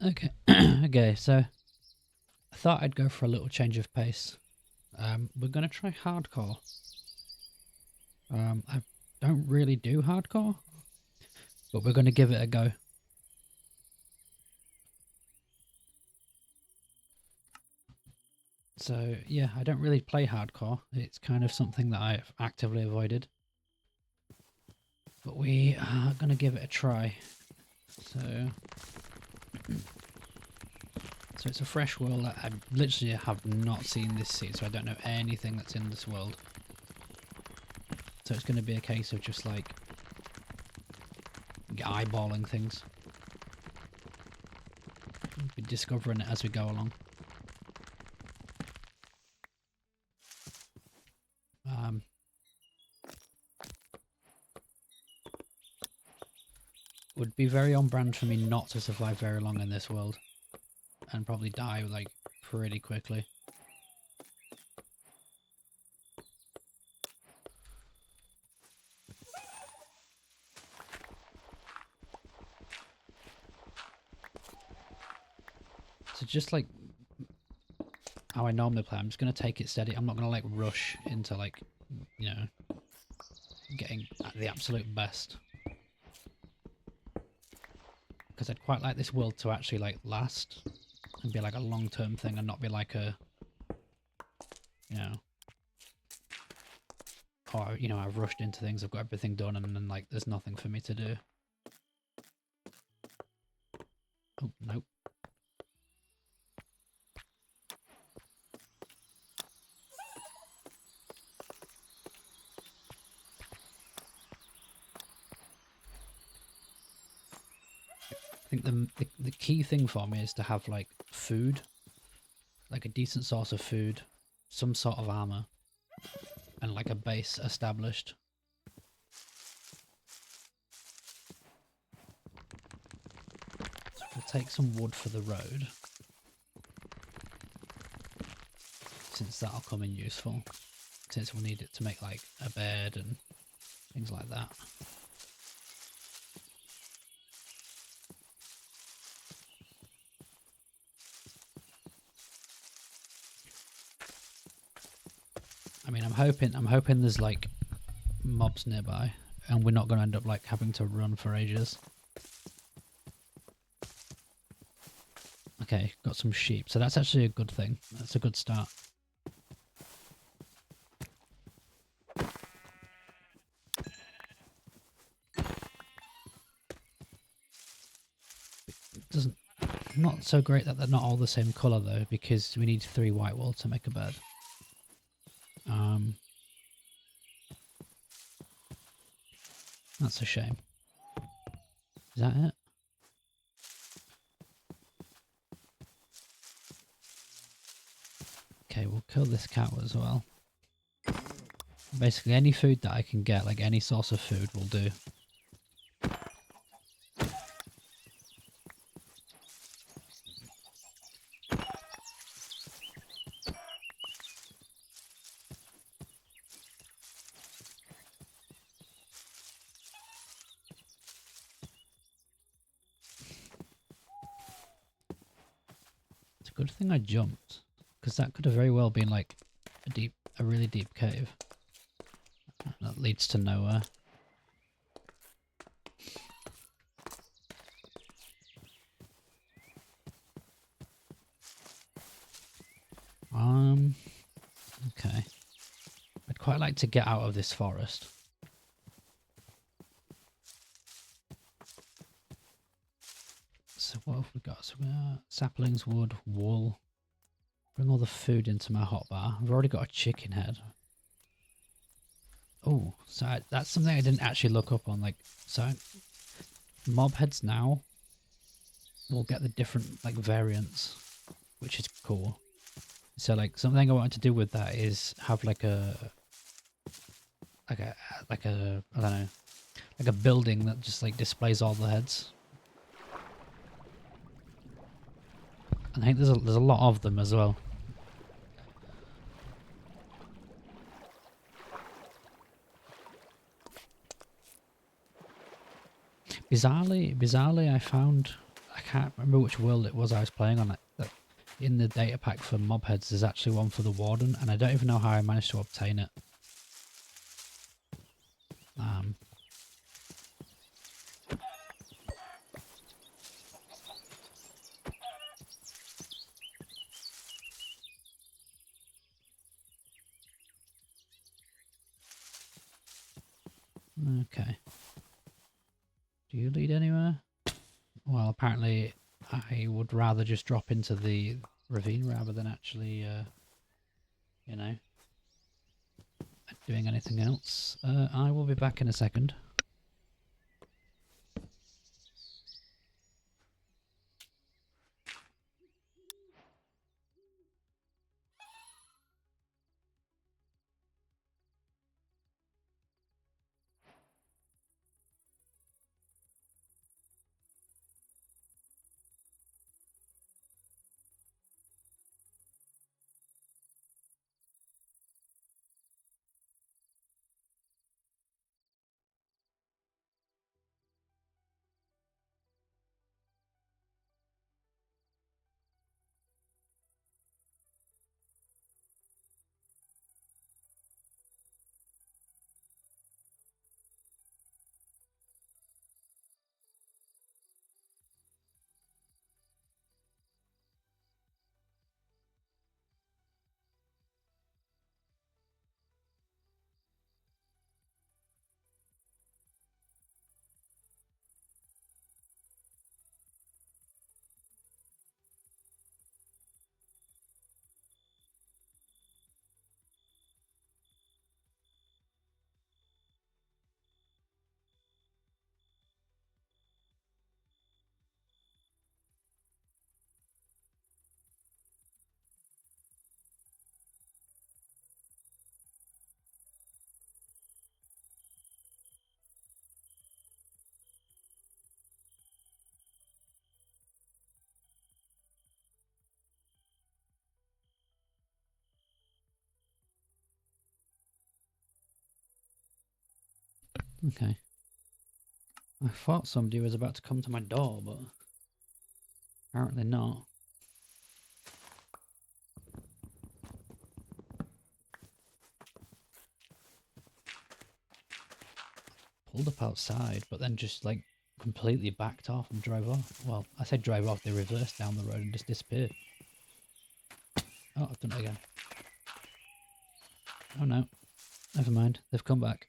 Okay, okay, so I thought I'd go for a little change of pace. We're gonna try hardcore. I don't really do hardcore, but we're gonna give it a go. So yeah, I don't really play hardcore. It's kind of something that I've actively avoided. But we are gonna give it a try. So it's a fresh world. I literally have not seen this scene, so I don't know anything that's in this world. So it's going to be a case of just like eyeballing things. We'll be discovering it as we go along. Would be very on brand for me not to survive very long in this world. And probably die like pretty quickly. So just like how I normally play, I'm just going to take it steady. I'm not going to like rush into like, you know, getting the absolute best. Because I'd quite like this world to actually like last and be like a long-term thing and not be like a, you know, or, you know, I've rushed into things, I've got everything done and then like there's nothing for me to do. Oh, nope. I think the key thing for me is to have like food, like a decent source of food, some sort of armor, and like a base established. So we'll take some wood for the road, since that'll come in useful, since we'll need it to make like a bed and things like that. I mean, I'm hoping there's like mobs nearby and we're not going to end up like having to run for ages. Okay, got some sheep, so that's actually a good thing. That's a good start. Doesn't, not so great that they're not all the same colour though, because we need 3 white wool to make a bed. That's a shame. Is that it? Okay, we'll kill this cow as well. Basically any food that I can get, like any source of food will do. It's a good thing I jumped, because that could have very well been like a really deep cave. That leads to nowhere. Okay. I'd quite like to get out of this forest. So what have we got? So we got saplings, wood, wool. Bring all the food into my hotbar. I've already got a chicken head. Oh, so that's something I didn't actually look up on. Like, so mob heads now will get the different like variants, which is cool. So like something I wanted to do with that is have like a I don't know, like a building that just like displays all the heads. And I think there's a lot of them as well. Bizarrely, I found can't remember which world it was I was playing on. That in the data pack for mob heads, there's actually one for the warden, and I don't even know how I managed to obtain it. Okay. Do you lead anywhere? Well, apparently I would rather just drop into the ravine rather than actually, you know, doing anything else. I will be back in a second. Okay. I thought somebody was about to come to my door, but apparently not. Pulled up outside, but then just like completely backed off and drove off. Well, I said drive off, they reversed down the road and just disappeared. Oh, I've done it again. Oh no, never mind, they've come back.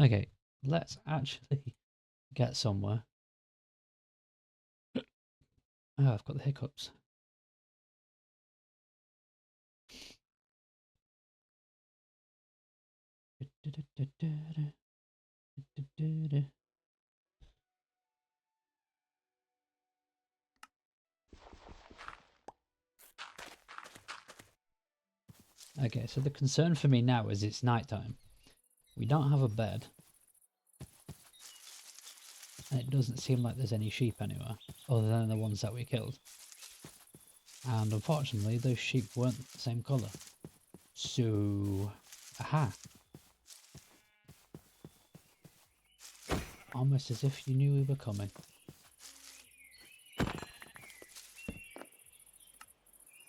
Okay, let's actually get somewhere. Oh, I've got the hiccups. Okay, so the concern for me now is it's nighttime. We don't have a bed. And it doesn't seem like there's any sheep anywhere, other than the ones that we killed. And unfortunately, those sheep weren't the same colour. So, aha. Almost as if you knew we were coming.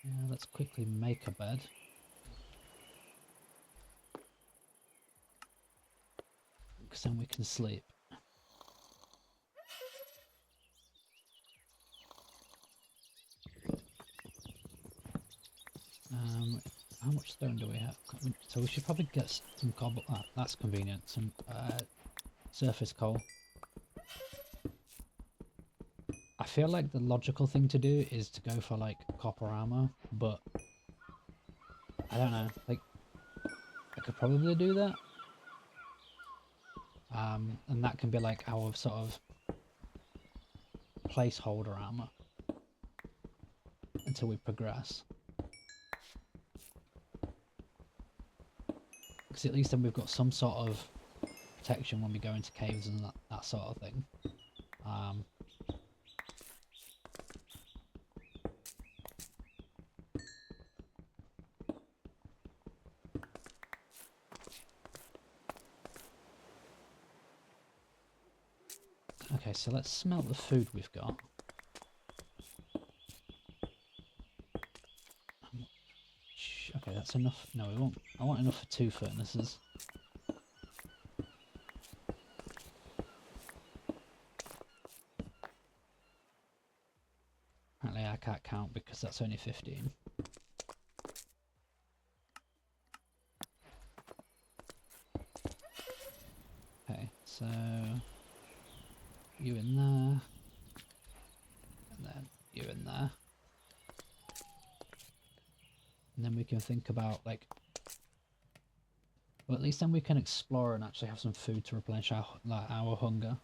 Yeah, let's quickly make a bed. Because then we can sleep. How much stone do we have? So we should probably get some cobble. Ah, that's convenient. Some surface coal. I feel like the logical thing to do is to go for like copper armor, but I don't know. Like, I could probably do that. And that can be like our sort of placeholder armor until we progress. Because at least then we've got some sort of protection when we go into caves and that sort of thing. Okay, so let's smelt the food we've got. Okay, that's enough. No, we won't. I want enough for 2 furnaces. Apparently I can't count because that's only 15. Okay, so you in there, and then you in there. And then we can think about, like, well, at least then we can explore and actually have some food to replenish our hunger.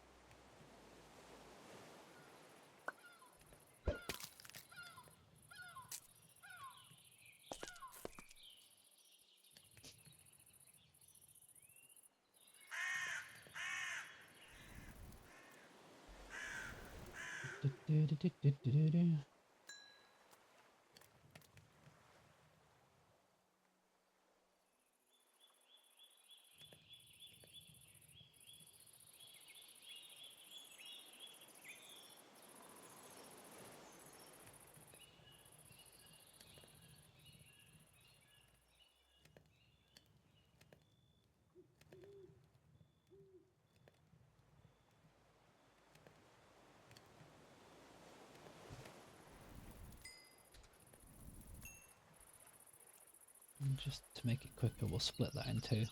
And just to make it quicker, we'll split that in 2,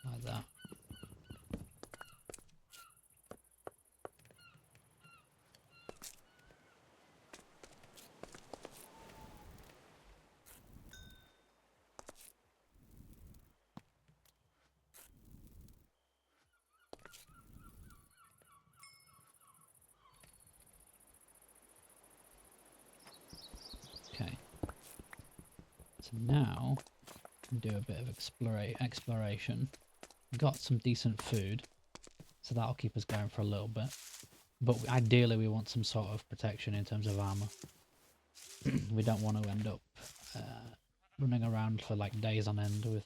like that. Okay. So now we can do a bit of exploration. We've got some decent food, so that'll keep us going for a little bit. But ideally we want some sort of protection in terms of armor. We don't want to end up running around for like days on end with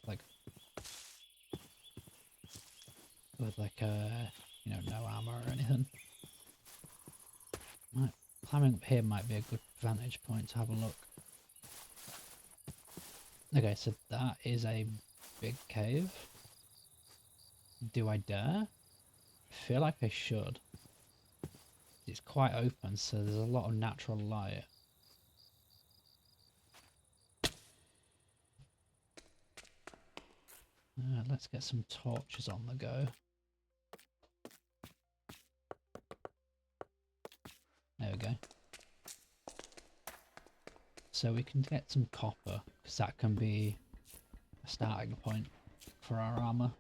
you know, no armor or anything. Right, climbing up here might be a good vantage point to have a look. Okay, so that is a big cave. Do I dare? I feel like I should. It's quite open, so there's a lot of natural light. Let's get some torches on the go. There we go. So we can get some copper, because that can be a starting point for our armor.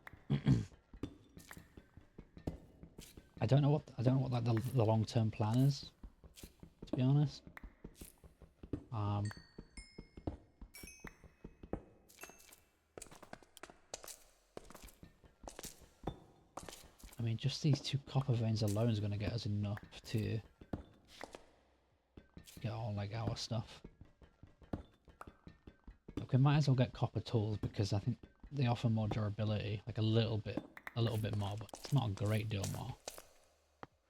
I don't know what like the long-term plan is, to be honest. I mean, mean, just these 2 copper veins alone is going to get us enough to get all like our stuff. Look, we might as well get copper tools because I think they offer more durability, like a little bit more, but it's not a great deal more.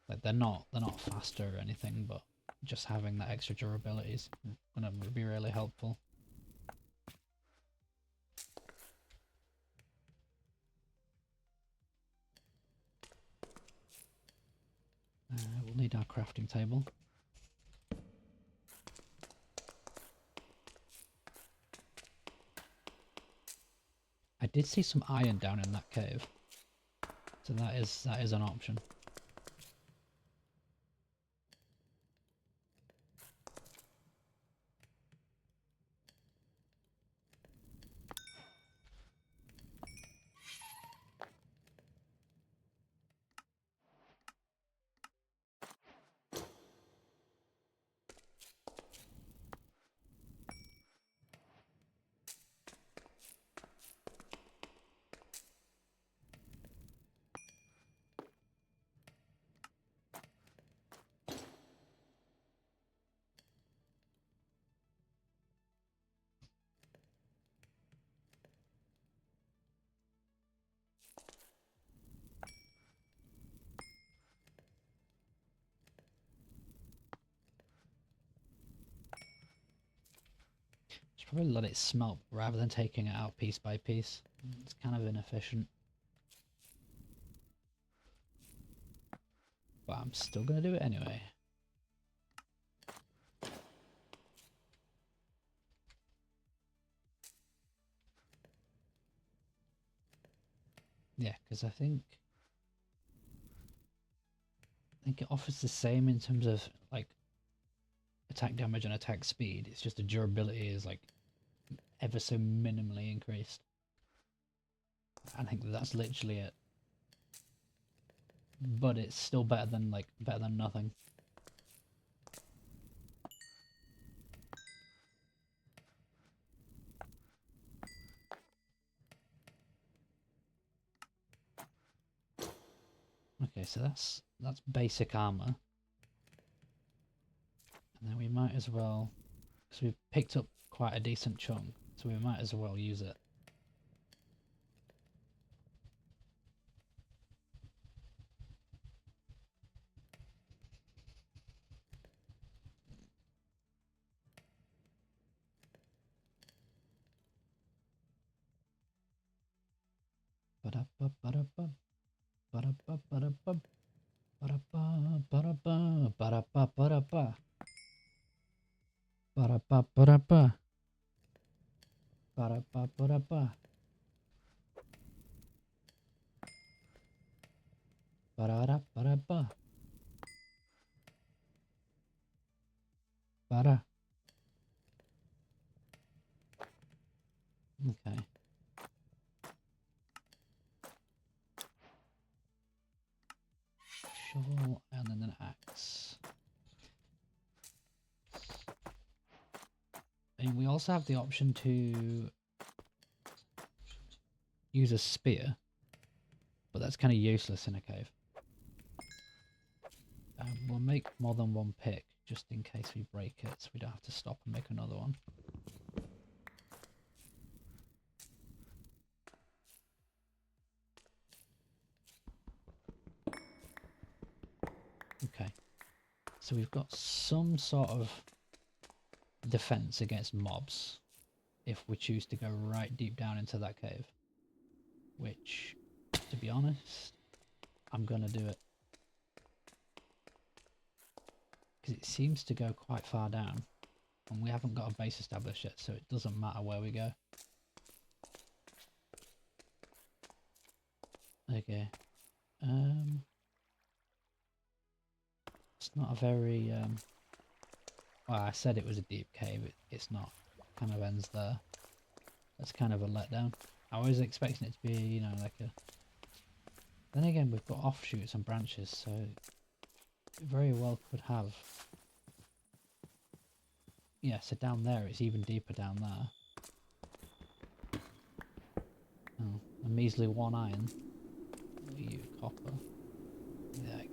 Like they're not faster or anything, but just having that extra durability is gonna be really helpful. We'll need our crafting table. I did see some iron down in that cave, so that is an option. Probably let it smelt rather than taking it out piece by piece. It's kind of inefficient. But I'm still gonna do it anyway. Yeah, because I think it offers the same in terms of like attack damage and attack speed. It's just the durability is like ever so minimally increased. I think that's literally it. But it's still better than nothing. Okay, so that's basic armor. And then we might as well, because we've picked up quite a decent chunk, so we might as well use it. Ba-da-ba-ba-da-ba. Ba-da-ba-ba-da-ba. Ba-da-ba-ba-da-ba. Ba-da-ba-ba-da-ba. Ba-da-ba-ba-da-ba. Ba-da-ba-ba-da-ba. Ba-da-da-ba-da-ba. Ba-da. Okay. Shovel and then an axe. And we also have the option to use a spear, but that's kind of useless in a cave. We'll make more than one pick just in case we break it, so we don't have to stop and make another one. Okay, so we've got some sort of defense against mobs if we choose to go right deep down into that cave, which, to be honest, I'm gonna do it because it seems to go quite far down and we haven't got a base established yet, so it doesn't matter where we go. Okay, it's not a very well, I said it was a deep cave, it's not. It kind of ends there. That's kind of a letdown. I was expecting it to be, you know, like a... Then again, we've got offshoots and branches, so it very well could have... Yeah, so down there, it's even deeper down there. Oh, a measly 1 iron. You copper.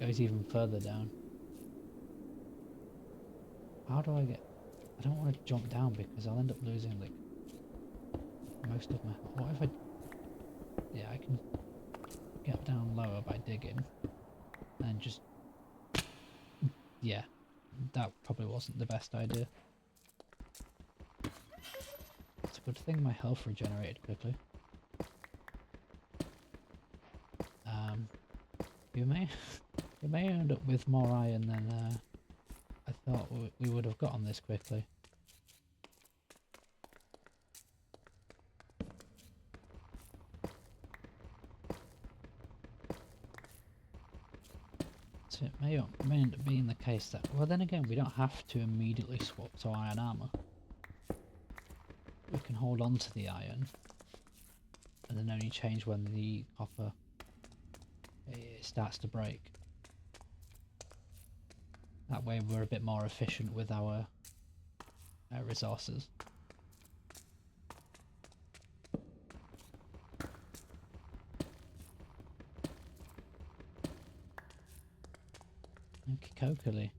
goes even further down. How do I get... I don't want to jump down because I'll end up losing like most of my... What if I... Yeah, I can get down lower by digging and just... Yeah, that probably wasn't the best idea. It's a good thing my health regenerated quickly. We may end up with more iron than I thought we would have got on this quickly. So it may end up being the case that, well then again, we don't have to immediately swap to iron armor. We can hold on to the iron and then only change when the copper starts to break. That way we're a bit more efficient with our resources. Okey-dokey.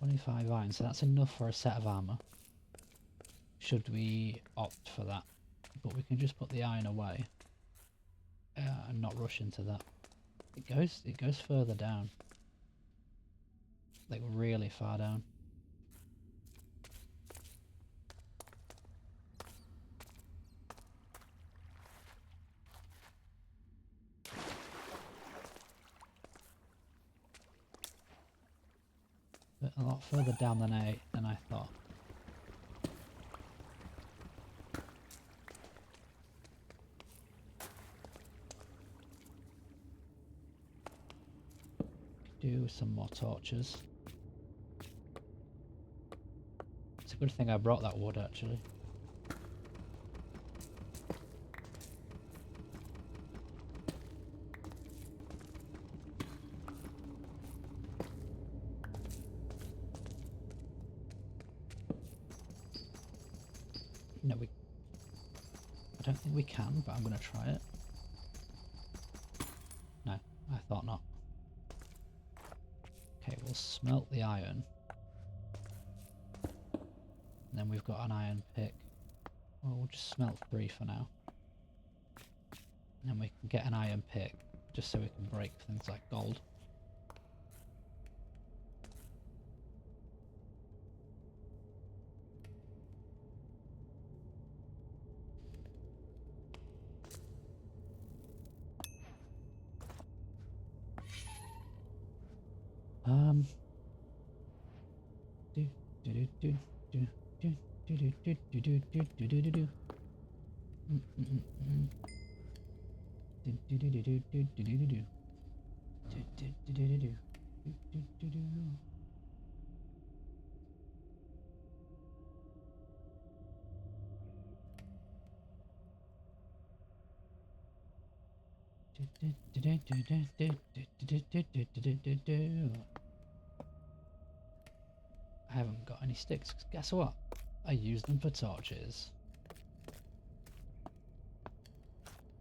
$25 iron, so that's enough for a set of armor. Should we opt for that? But we can just put the iron away and not rush into that. It goes further down, like really far down. But a lot further down than I thought. Do some more torches. It's a good thing I brought that wood actually. No, I don't think we can, but I'm going to try it. No, I thought not. Okay, we'll smelt the iron. And then we've got an iron pick. Well, we'll just smelt 3 for now. And then we can get an iron pick, just so we can break things like gold. I haven't got any sticks. Guess what? I use them for torches.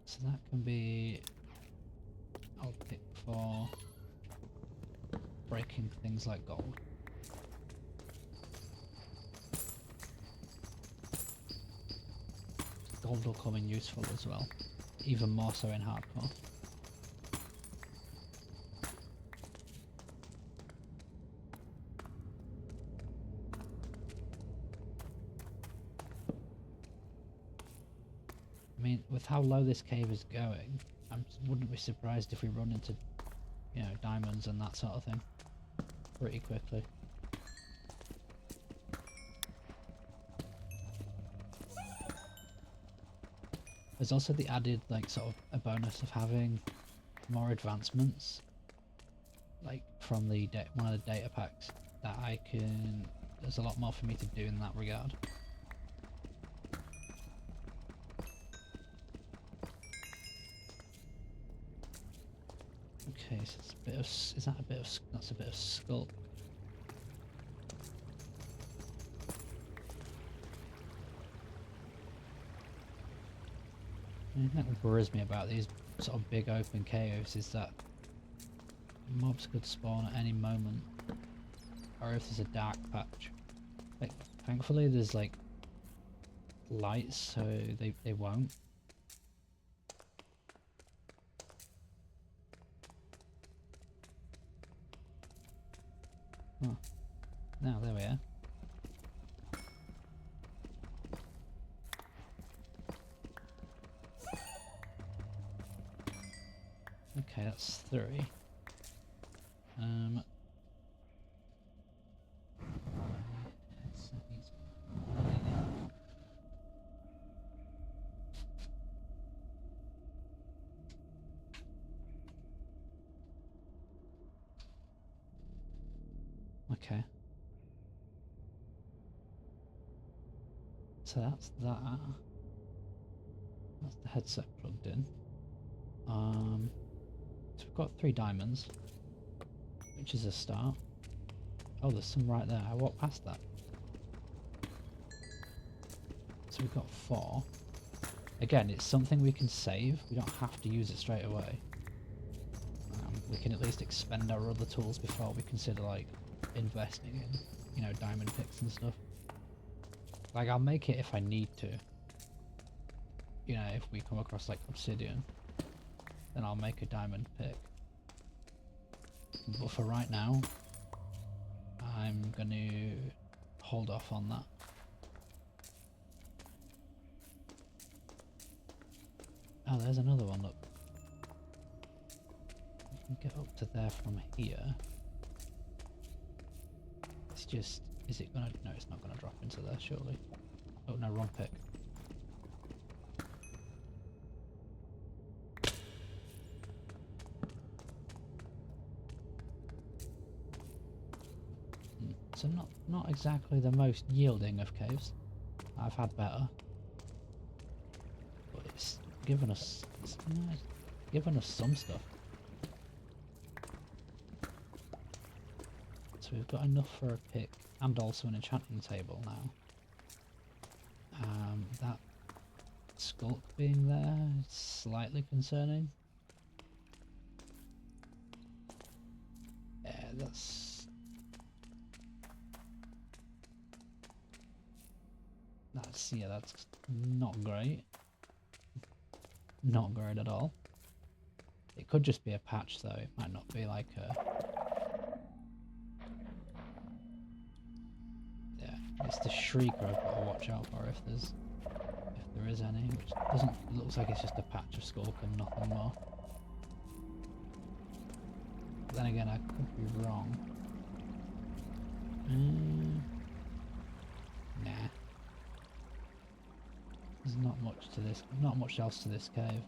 So that can be... I'll pick for breaking things like gold. Gold will come in useful as well. Even more so in hardcore. I mean, with how low this cave is going, I wouldn't be surprised if we run into, you know, diamonds and that sort of thing pretty quickly. There's also the added, like, sort of a bonus of having more advancements, like from the one of the data packs, that I can. There's a lot more for me to do in that regard. Okay, so it's a bit of. Is that a bit of? That's a bit of sculk. The thing that worries me about these sort of big open caves is that mobs could spawn at any moment, or if there's a dark patch. Like, thankfully there's like lights, so they won't. Oh, now there we are. Okay, that's 3. Okay. So that's that. That's the headset plugged in. So we've got 3 diamonds, which is a start. Oh, there's some right there. I walked past that. So we've got 4. Again, it's something we can save. We don't have to use it straight away. We can at least expend our other tools before we consider like investing in, you know, diamond picks and stuff. Like, I'll make it if I need to. You know, if we come across like obsidian, then I'll make a diamond pick. But for right now, I'm gonna hold off on that. Oh, there's another one, look. You can get up to there from here. It's just, is it gonna, no, it's not gonna drop into there, surely. Oh no, wrong pick. So not exactly the most yielding of caves. I've had better. But it's given us some stuff. So we've got enough for a pick and also an enchanting table now. That skulk being there is slightly concerning. Yeah, that's not great. Not great at all. It could just be a patch though, it might not be like a... Yeah, it's the shrieker I've got to watch out for if there is any, which doesn't, it looks like it's just a patch of skulk and nothing more. But then again, I could be wrong. Nah. There's not much to this, not much else to this cave.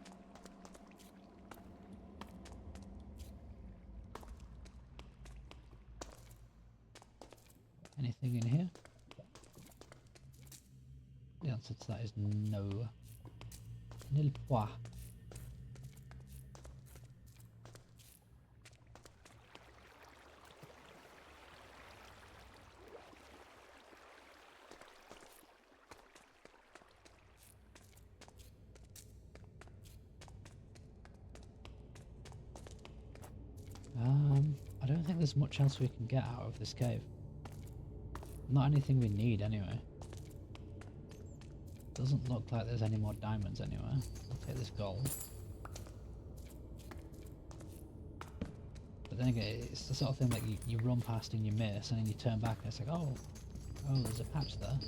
Anything in here? The answer to that is no. Nil point. I don't think there's much else we can get out of this cave. Not anything we need anyway. Doesn't look like there's any more diamonds anywhere. I'll take this gold. But then again, it's the sort of thing that you run past and you miss, and then you turn back and it's like, oh, there's a patch there.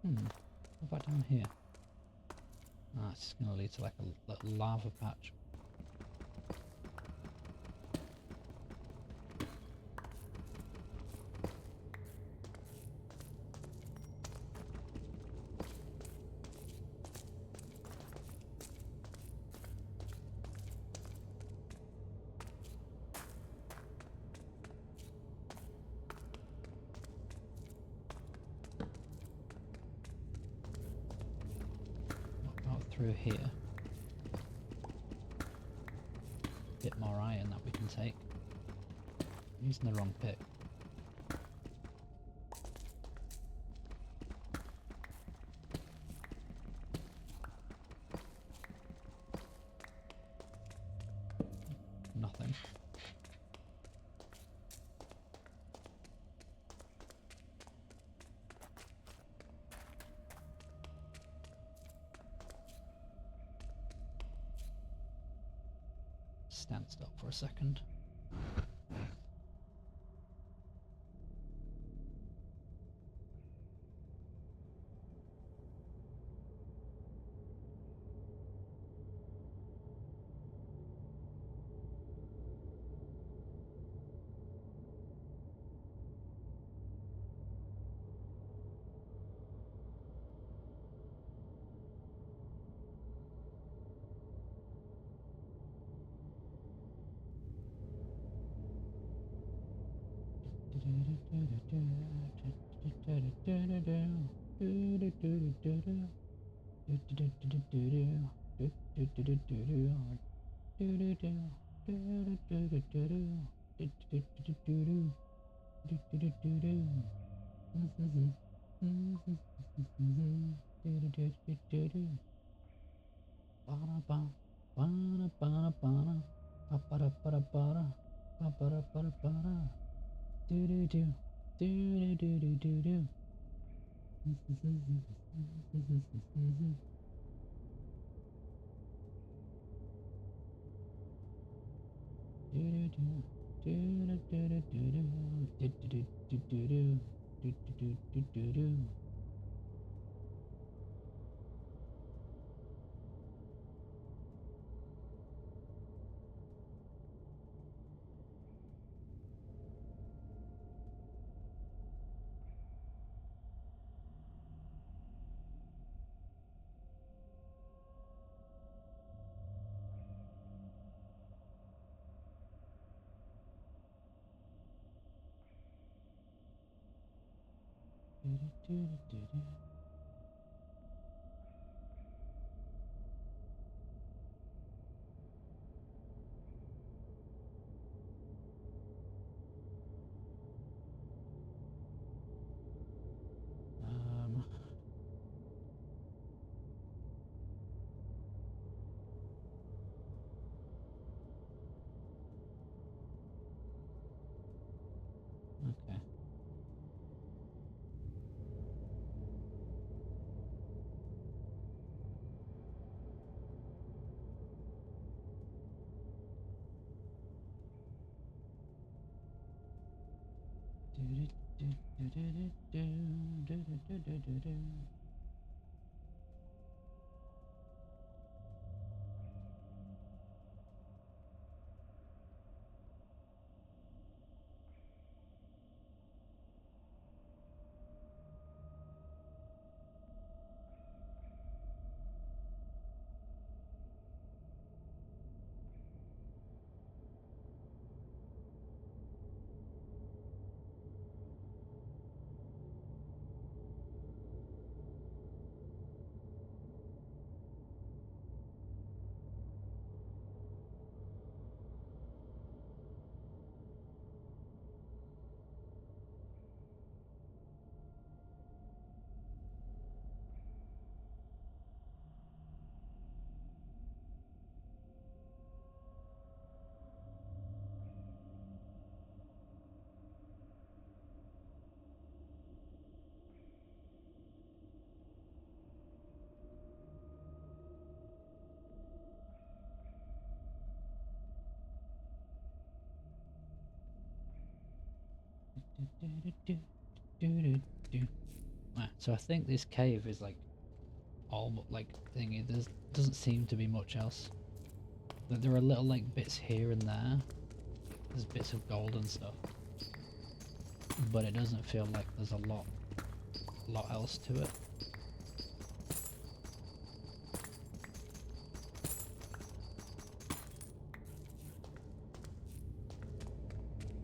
What about down here? Ah, it's just going to lead to like a little lava patch. through here. Bit more iron that we can take. I'm using the wrong pick. Nothing. Stand still for a second. Okay. So I think this cave is like all like thingy. There doesn't seem to be much else. There are little like bits here and there. There's bits of gold and stuff, but it doesn't feel like there's a lot else to it.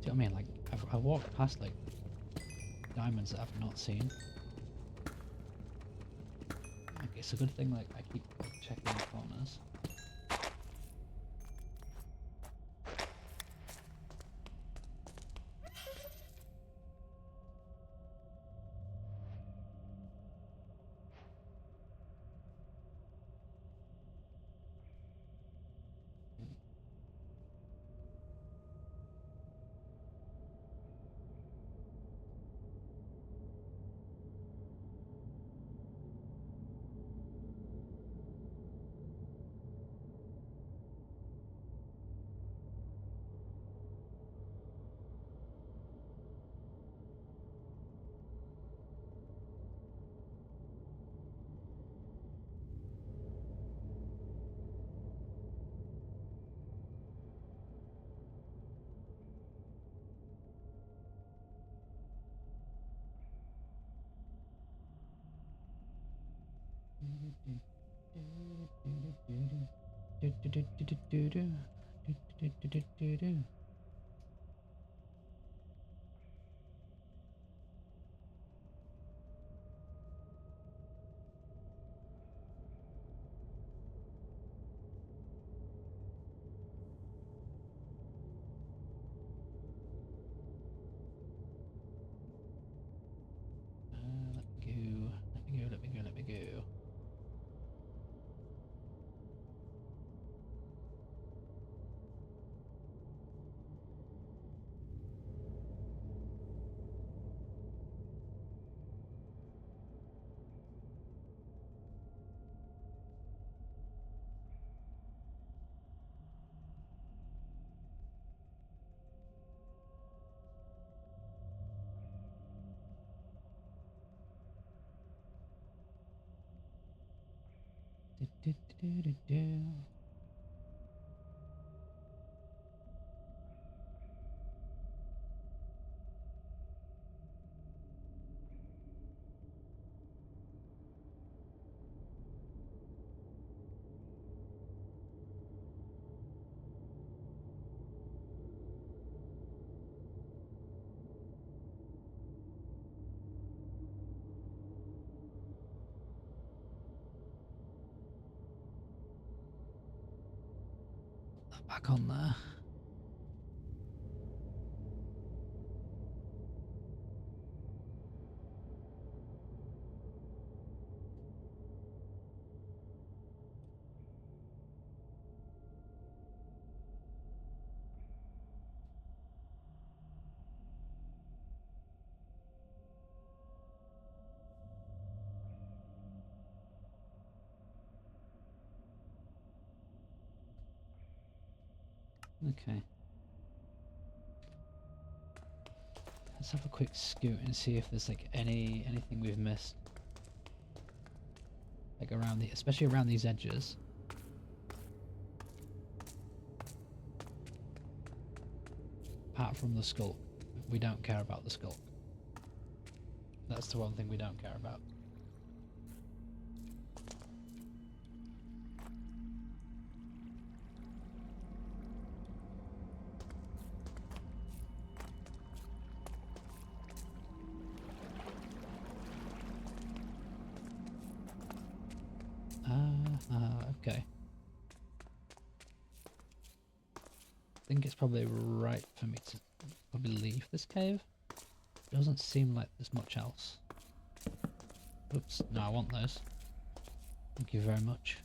Do you know what I mean? Like I walked past like diamonds that I've not seen. it's a good thing like I keep checking the corners. Let me go. Back on there. Okay. Let's have a quick scoot and see if there's like anything we've missed. Like around the, especially around these edges. Apart from the skulk. We don't care about the skulk. That's the one thing we don't care about. Okay. I think it's probably right for me to probably leave this cave. It doesn't seem like there's much else. Oops, no, I want those. Thank you very much.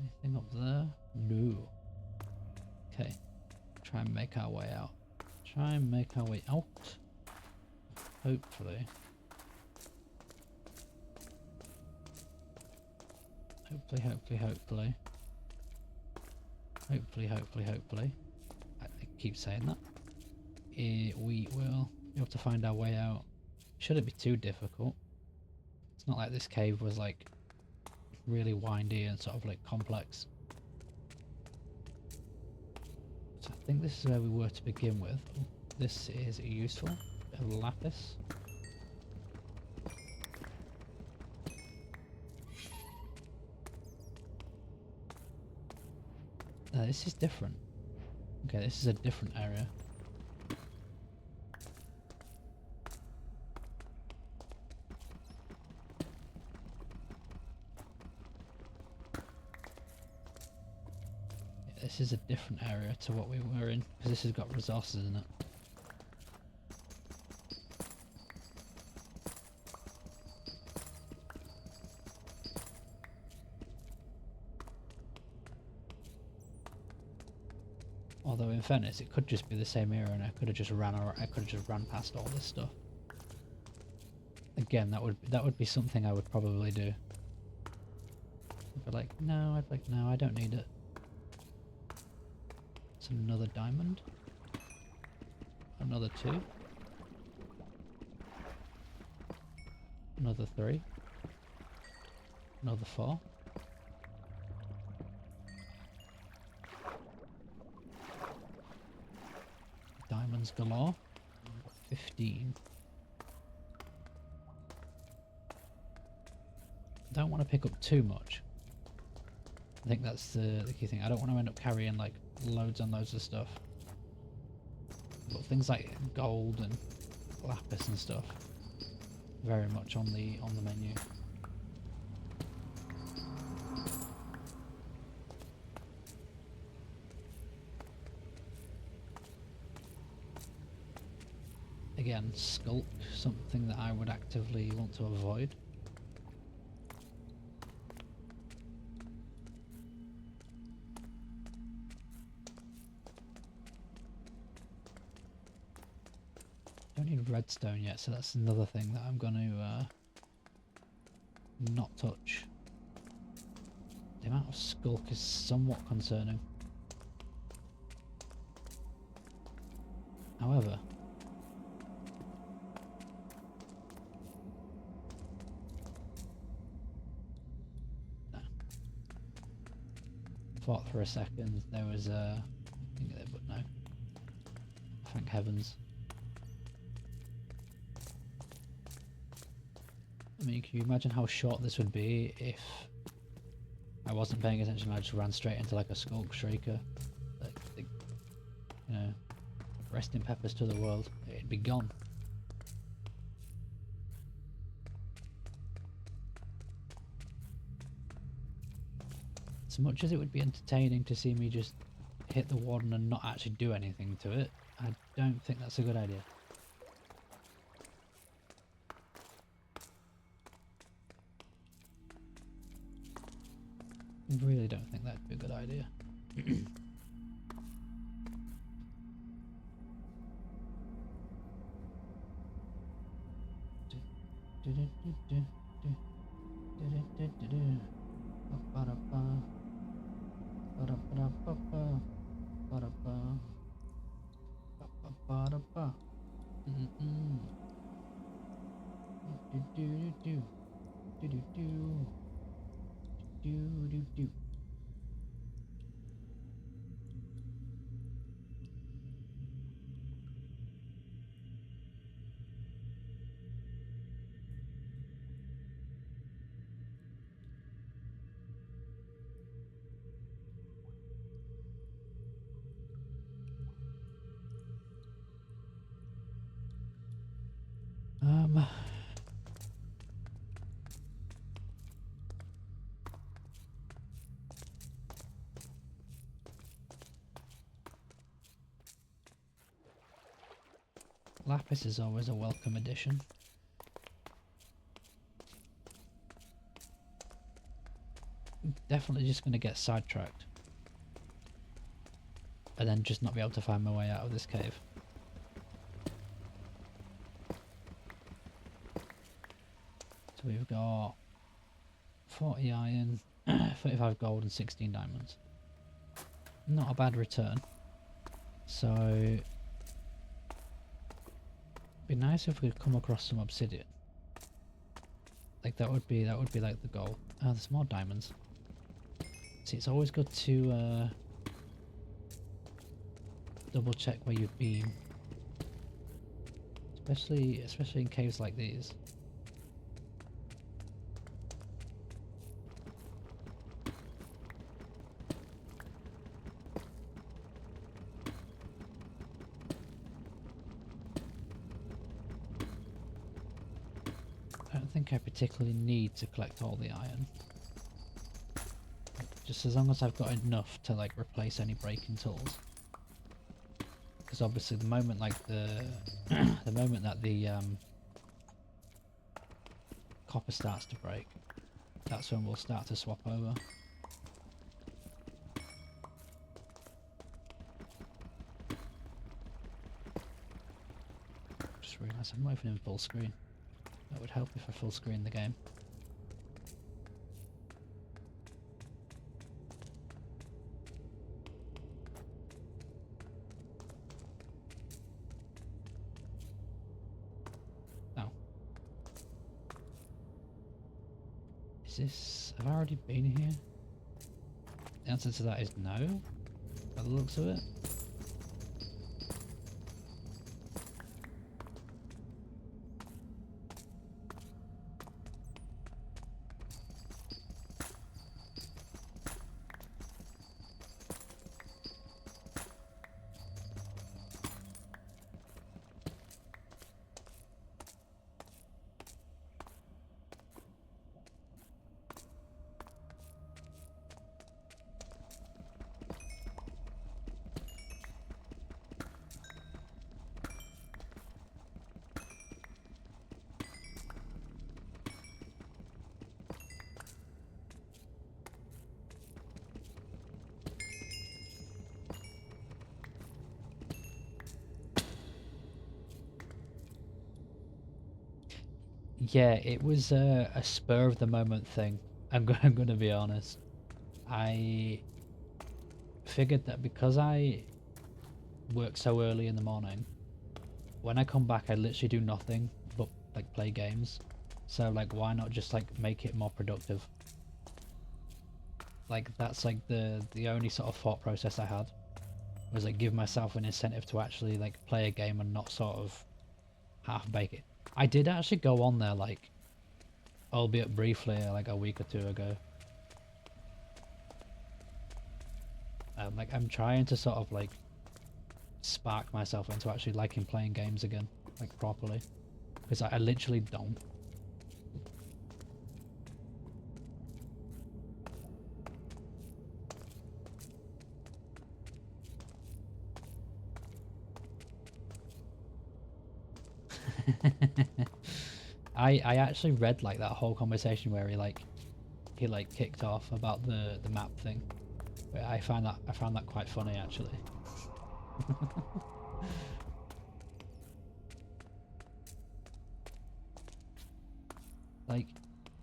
Anything up there? No. Okay. Try and make our way out. Try and make our way out. Hopefully. Hopefully. I keep saying that. We will be able to find our way out. Shouldn't be too difficult. It's not like this cave was like really windy and sort of like complex. So I think this is where we were to begin with. Oh, this is useful. Bit of lapis. This is different. Okay, this is a different area. this is a different area to what we were in, because this has got resources in it. Although in fairness, it could just be the same area, and I could have just ran past all this stuff. Again, that would be something I would probably do. I'd be like, no, no, I don't need it. It's another diamond. Another 2. Another 3. Another 4. Diamonds galore. 15. Don't want to pick up too much. I think that's the key thing. I don't want to end up carrying like loads and loads of stuff. But things like gold and lapis and stuff, very much on the menu. Again, skulk, something that I would actively want to avoid. Don't need redstone yet, so that's another thing that I'm going to not touch. The amount of skulk is somewhat concerning. However, no. Thought for a second there was a thing there, but no. Thank heavens. I mean, can you imagine how short this would be if I wasn't paying attention and I just ran straight into like a skulk shrieker? Like, you know, resting peppers to the world. It'd be gone. As much as it would be entertaining to see me just hit the warden and not actually do anything to it, I don't think that's a good idea. I really don't think that'd be a good idea. Lapis is always a welcome addition. Definitely just going to get sidetracked. And then just not be able to find my way out of this cave. So we've got 40 iron, 35 gold and 16 diamonds. Not a bad return. So it'd be nice if we could come across some obsidian. Like that would be like the goal. Oh, there's more diamonds. See, it's always good to double check where you've been, especially in caves like these. I don't think I particularly need to collect all the iron. Just as long as I've got enough to like replace any breaking tools. Because obviously the moment like the the moment that the copper starts to break, that's when we'll start to swap over. Just realised I'm not even in full screen. That would help if I full screen the game. Oh. Is this... have I already been here? The answer to that is no, by the looks of it. Yeah, it was a spur of the moment thing. I'm gonna be honest. I figured that because I work so early in the morning, when I come back I literally do nothing but like play games. So like why not just like make it more productive? Like that's like the only sort of thought process I had, was like give myself an incentive to actually like play a game and not sort of half bake it. I did actually go on there like, albeit briefly, like a week or two ago. Like I'm trying to sort of like spark myself into actually liking playing games again, like properly, because I literally don't. I actually read like that whole conversation where he like kicked off about the map thing. But I found that quite funny actually. Like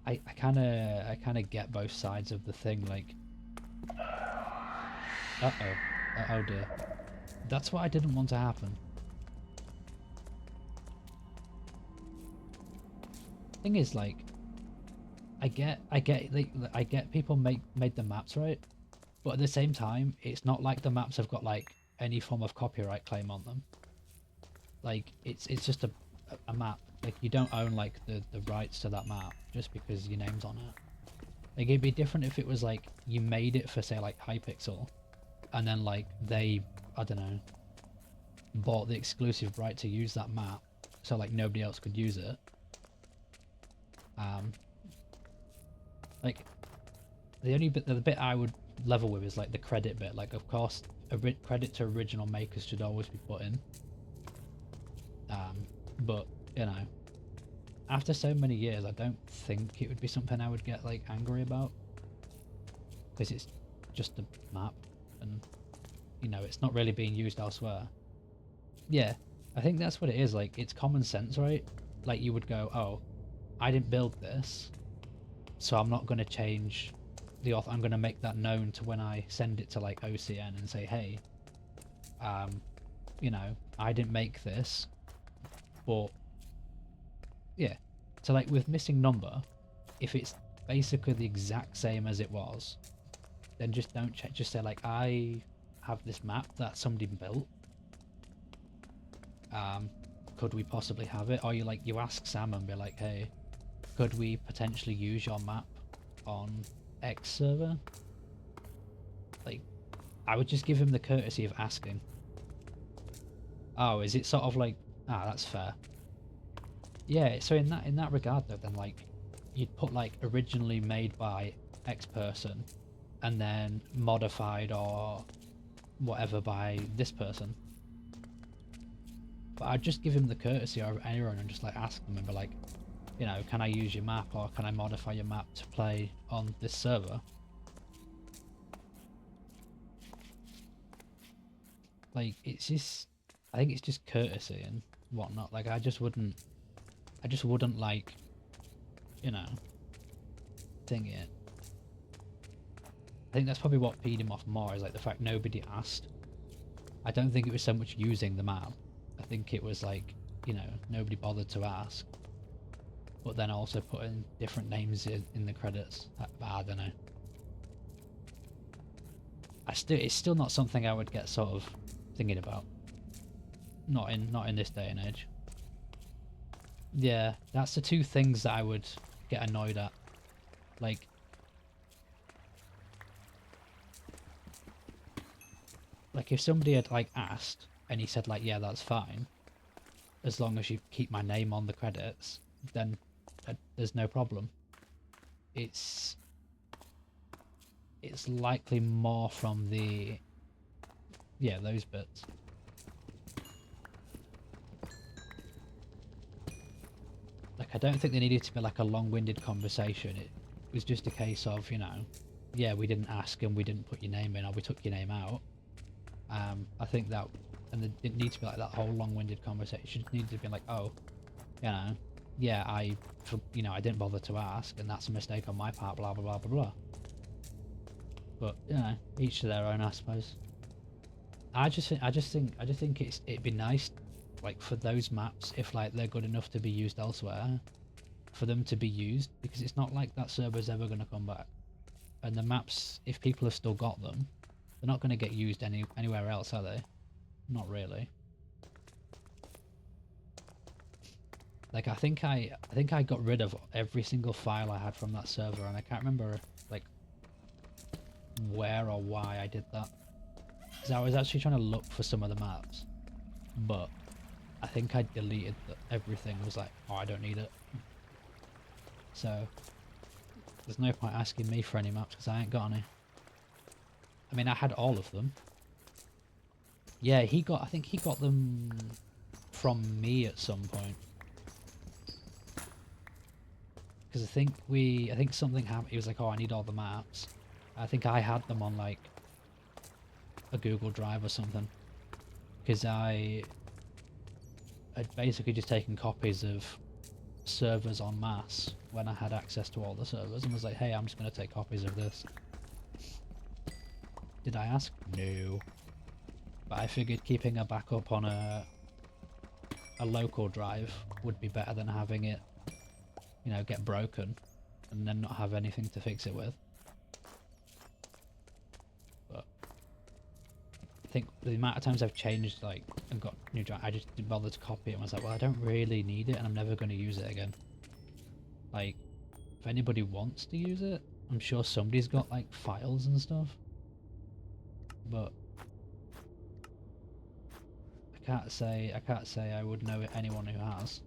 I kind of get both sides of the thing. Like, oh dear, that's what I didn't want to happen. Thing is, like, I get people made the maps, right? But at the same time, it's not like the maps have got like any form of copyright claim on them. Like it's just a map. Like you don't own like the rights to that map just because your name's on it. Like it'd be different if it was like you made it for say like Hypixel, and then like they, I don't know, bought the exclusive right to use that map, so like nobody else could use it. Like the bit I would level with is like the credit bit. Like of course credit to original makers should always be put in. But you know, after so many years, I don't think it would be something I would get like angry about, because it's just a map, and you know it's not really being used elsewhere. Yeah, I think that's what it is. Like it's common sense, right? Like you would go, oh, I didn't build this, so I'm not going to change the author. I'm going to make that known to when I send it to like OCN and say, hey, you know, I didn't make this, but yeah. So like with missing number, if it's basically the exact same as it was, then just don't check. Just say like, I have this map that somebody built. Could we possibly have it? Or you ask Sam and be like, hey, could we potentially use your map on X server? Like, I would just give him the courtesy of asking. Oh, is it sort of like, that's fair. Yeah, so in that regard though, then like you'd put like originally made by X person, and then modified or whatever by this person. But I'd just give him the courtesy of anyone and just like ask them and be like, you know, can I use your map or can I modify your map to play on this server? Like, it's just, I think it's just courtesy and whatnot. Like, I just wouldn't like, you know, thing it. I think that's probably what peed him off more, is like the fact nobody asked. I don't think it was so much using the map. I think it was like, you know, nobody bothered to ask. But then also putting different names in the credits. I don't know. It's still not something I would get sort of thinking about. Not in this day and age. Yeah, that's the two things that I would get annoyed at. Like, if somebody had like asked and he said like, yeah, that's fine, as long as you keep my name on the credits, then there's no problem. It's likely more from the, yeah, those bits. Like, I don't think there needed to be like a long-winded conversation. It was just a case of, you know, yeah, we didn't ask and we didn't put your name in, or we took your name out. I think that, and it didn't need to be like that whole long-winded conversation. It needed to be like, oh, you know, yeah, I didn't bother to ask, and that's a mistake on my part, blah blah blah blah blah. But you know, each to their own, I suppose. I just think it'd be nice, like, for those maps, if like they're good enough to be used elsewhere, for them to be used, because it's not like that server's ever going to come back. And the maps, if people have still got them, they're not going to get used anywhere else, are they? Not really. Like, I think I got rid of every single file I had from that server, and I can't remember like where or why I did that. Because I was actually trying to look for some of the maps, but I think I deleted everything. I was like, oh, I don't need it. So there's no point asking me for any maps because I ain't got any. I mean, I had all of them. Yeah, I think he got them from me at some point. Because I think something happened. He was like, oh, I need all the maps. I think I had them on like a Google Drive or something. Because I had basically just taken copies of servers en masse when I had access to all the servers and was like, hey, I'm just going to take copies of this. Did I ask? No. But I figured keeping a backup on a local drive would be better than having it, you know, get broken and then not have anything to fix it with. But I think the amount of times I've changed, like, and got new drive, I just didn't bother to copy it and was like, well, I don't really need it and I'm never going to use it again. Like, if anybody wants to use it, I'm sure somebody's got like files and stuff. But I can't say I would know anyone who has.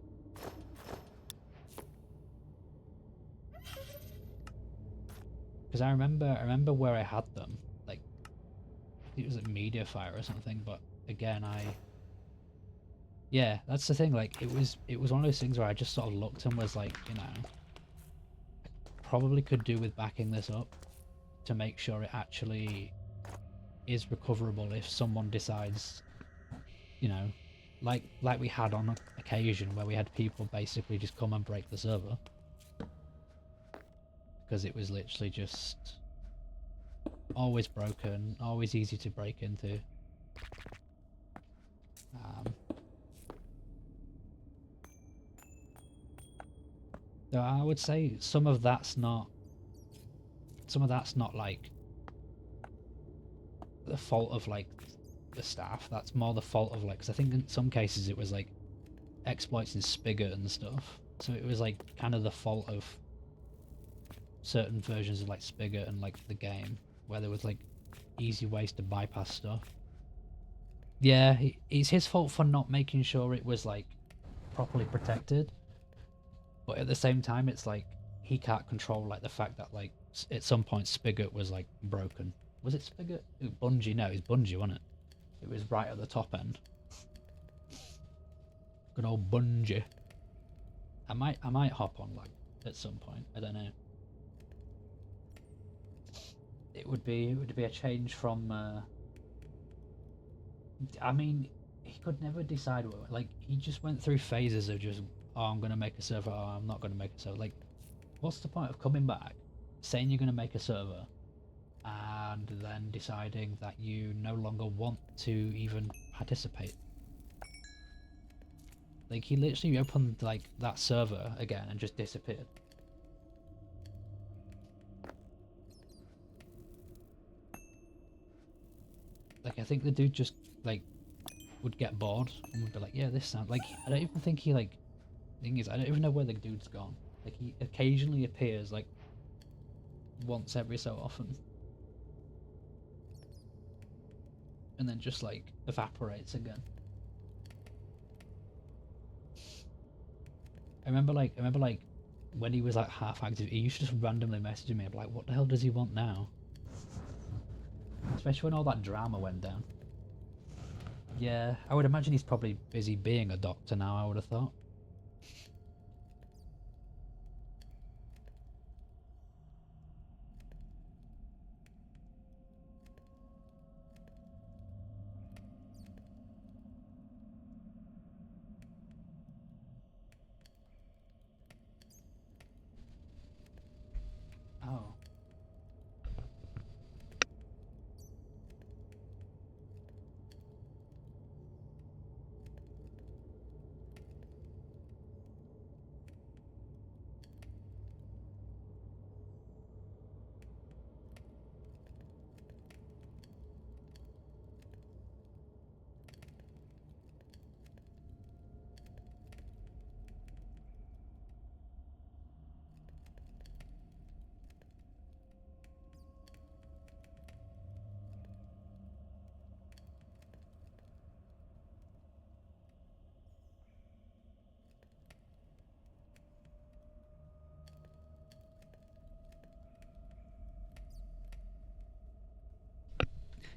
Because I remember where I had them. Like, it was at Mediafire or something. But again, yeah, that's the thing. Like, it was one of those things where I just sort of looked and was like, you know, I probably could do with backing this up to make sure it actually is recoverable if someone decides, you know, like we had on occasion where we had people basically just come and break the server because it was literally just always broken, always easy to break into. So I would say some of that's not like the fault of like the staff. That's more the fault of like, because I think in some cases it was like exploits in Spigot and stuff, so it was like kind of the fault of certain versions of like Spigot and like the game where there was like easy ways to bypass stuff. Yeah, it's his fault for not making sure it was like properly protected, but at the same time it's like he can't control like the fact that like at some point Spigot was like broken. Was it Spigot? Bungie? No, it was Bungie, wasn't it? It was right at the top end. Good old Bungie. I might hop on like at some point. I don't know. It would be a change from. I mean, he could never decide what. Like he just went through phases of just, oh, I'm gonna make a server. Oh, I'm not gonna make a server. Like, what's the point of coming back, saying you're gonna make a server, and then deciding that you no longer want to even participate? Like he literally opened like that server again and just disappeared. Like I think the dude just like would get bored and would be like, yeah, this sounds like. I don't even think he like. Thing is, I don't even know where the dude's gone. Like he occasionally appears like once every so often, and then just like evaporates again. I remember like when he was like half active, he used to just randomly message me. I'm like, what the hell does he want now? Especially when all that drama went down. Yeah, I would imagine he's probably busy being a doctor now, I would have thought. Oh.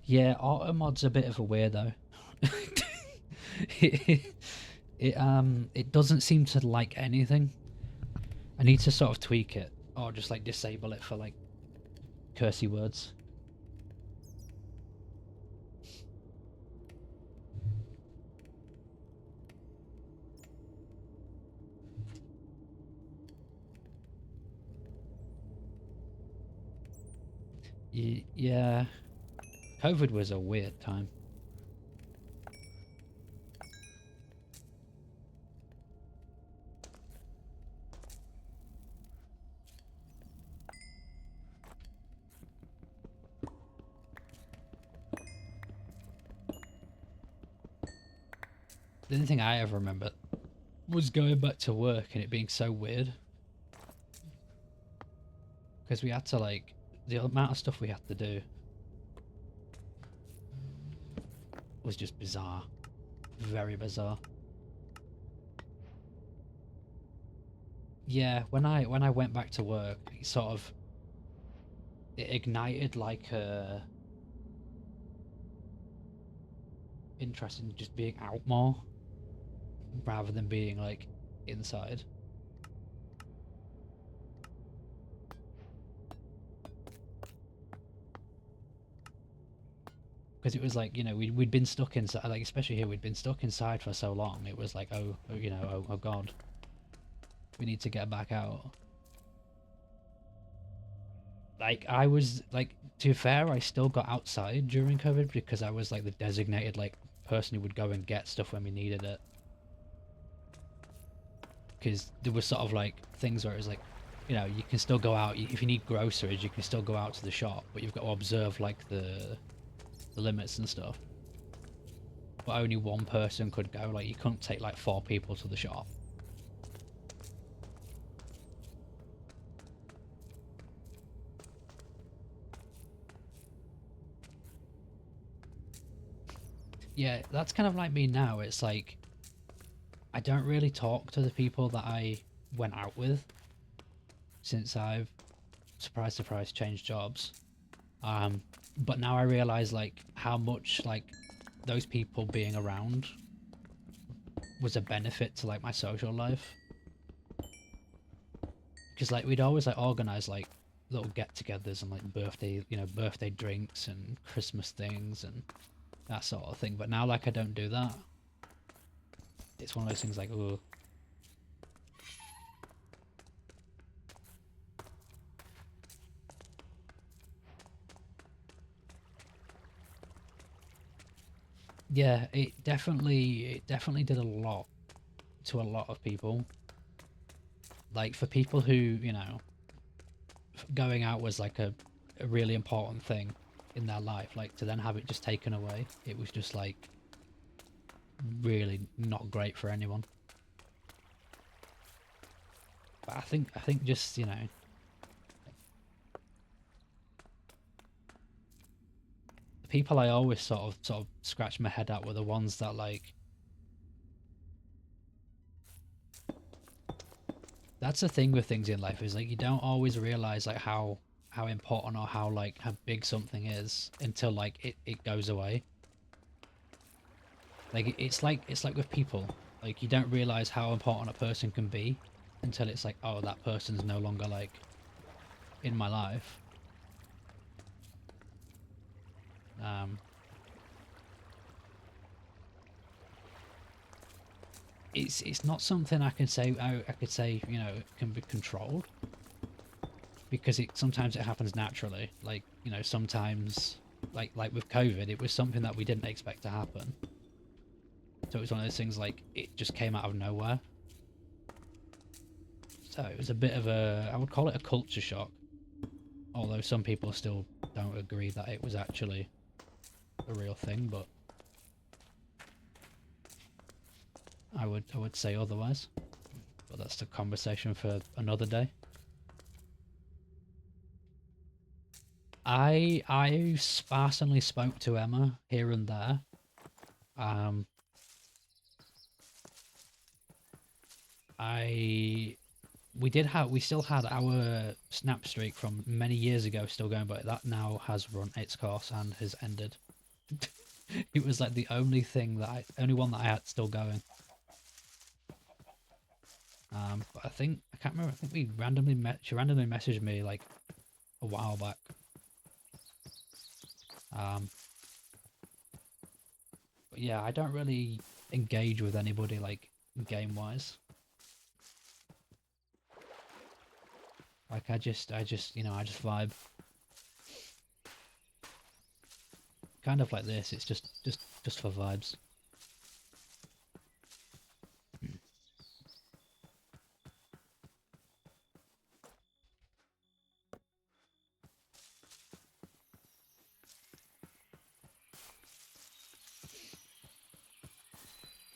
Yeah, auto mod's a bit of a weirdo. it, it doesn't seem to like anything. I need to sort of tweak it or just like disable it for like cursey words. Yeah, COVID was a weird time. The only thing I ever remember was going back to work and it being so weird. Because we had to like, the amount of stuff we had to do was just bizarre. Very bizarre. Yeah, when I went back to work, it sort of, it ignited like a interest in just being out more rather than being like inside. Because it was like, you know, we'd been stuck inside, like especially here, we'd been stuck inside for so long. It was like, oh you know, oh god, we need to get back out. Like I was like, to be fair, I still got outside during COVID because I was like the designated like person who would go and get stuff when we needed it. Because there was sort of like things where it was like, you know, you can still go out if you need groceries, you can still go out to the shop, but you've got to observe like the limits and stuff. But only one person could go. Like you couldn't take like 4 people to the shop. Yeah, that's kind of like me now. It's like I don't really talk to the people that I went out with since I've surprise, surprise, changed jobs. But now I realize like how much like those people being around was a benefit to like my social life. Because like we'd always like organize like little get-togethers and like birthday, birthday drinks and Christmas things and that sort of thing. But now like I don't do that. It's one of those things like, oh. Yeah, it definitely did a lot to a lot of people. Like for people who, going out was like a really important thing in their life, like to then have it just taken away, it was just like really not great for anyone. But I think just, the people I always sort of scratch my head at were the ones that like, that's the thing with things in life, is like you don't always realize like how important or how big something is until like it goes away. Like it's like with people, like you don't realize how important a person can be until it's like, oh, that person's no longer like in my life. It's not something I can say, I could say, can be controlled, because sometimes it happens naturally. Like, sometimes like with COVID, it was something that we didn't expect to happen. So it was one of those things like it just came out of nowhere. So it was a bit of I would call it a culture shock. Although some people still don't agree that it was actually a real thing, but I would say otherwise. But that's the conversation for another day. I sparsely spoke to Emma here and there. We still had our snap streak from many years ago still going, but that now has run its course and has ended. It was like the only only one that I had still going. But I can't remember. I think she randomly messaged me like a while back. But yeah, I don't really engage with anybody like game wise. Like I just vibe. Kind of like this. It's just for vibes.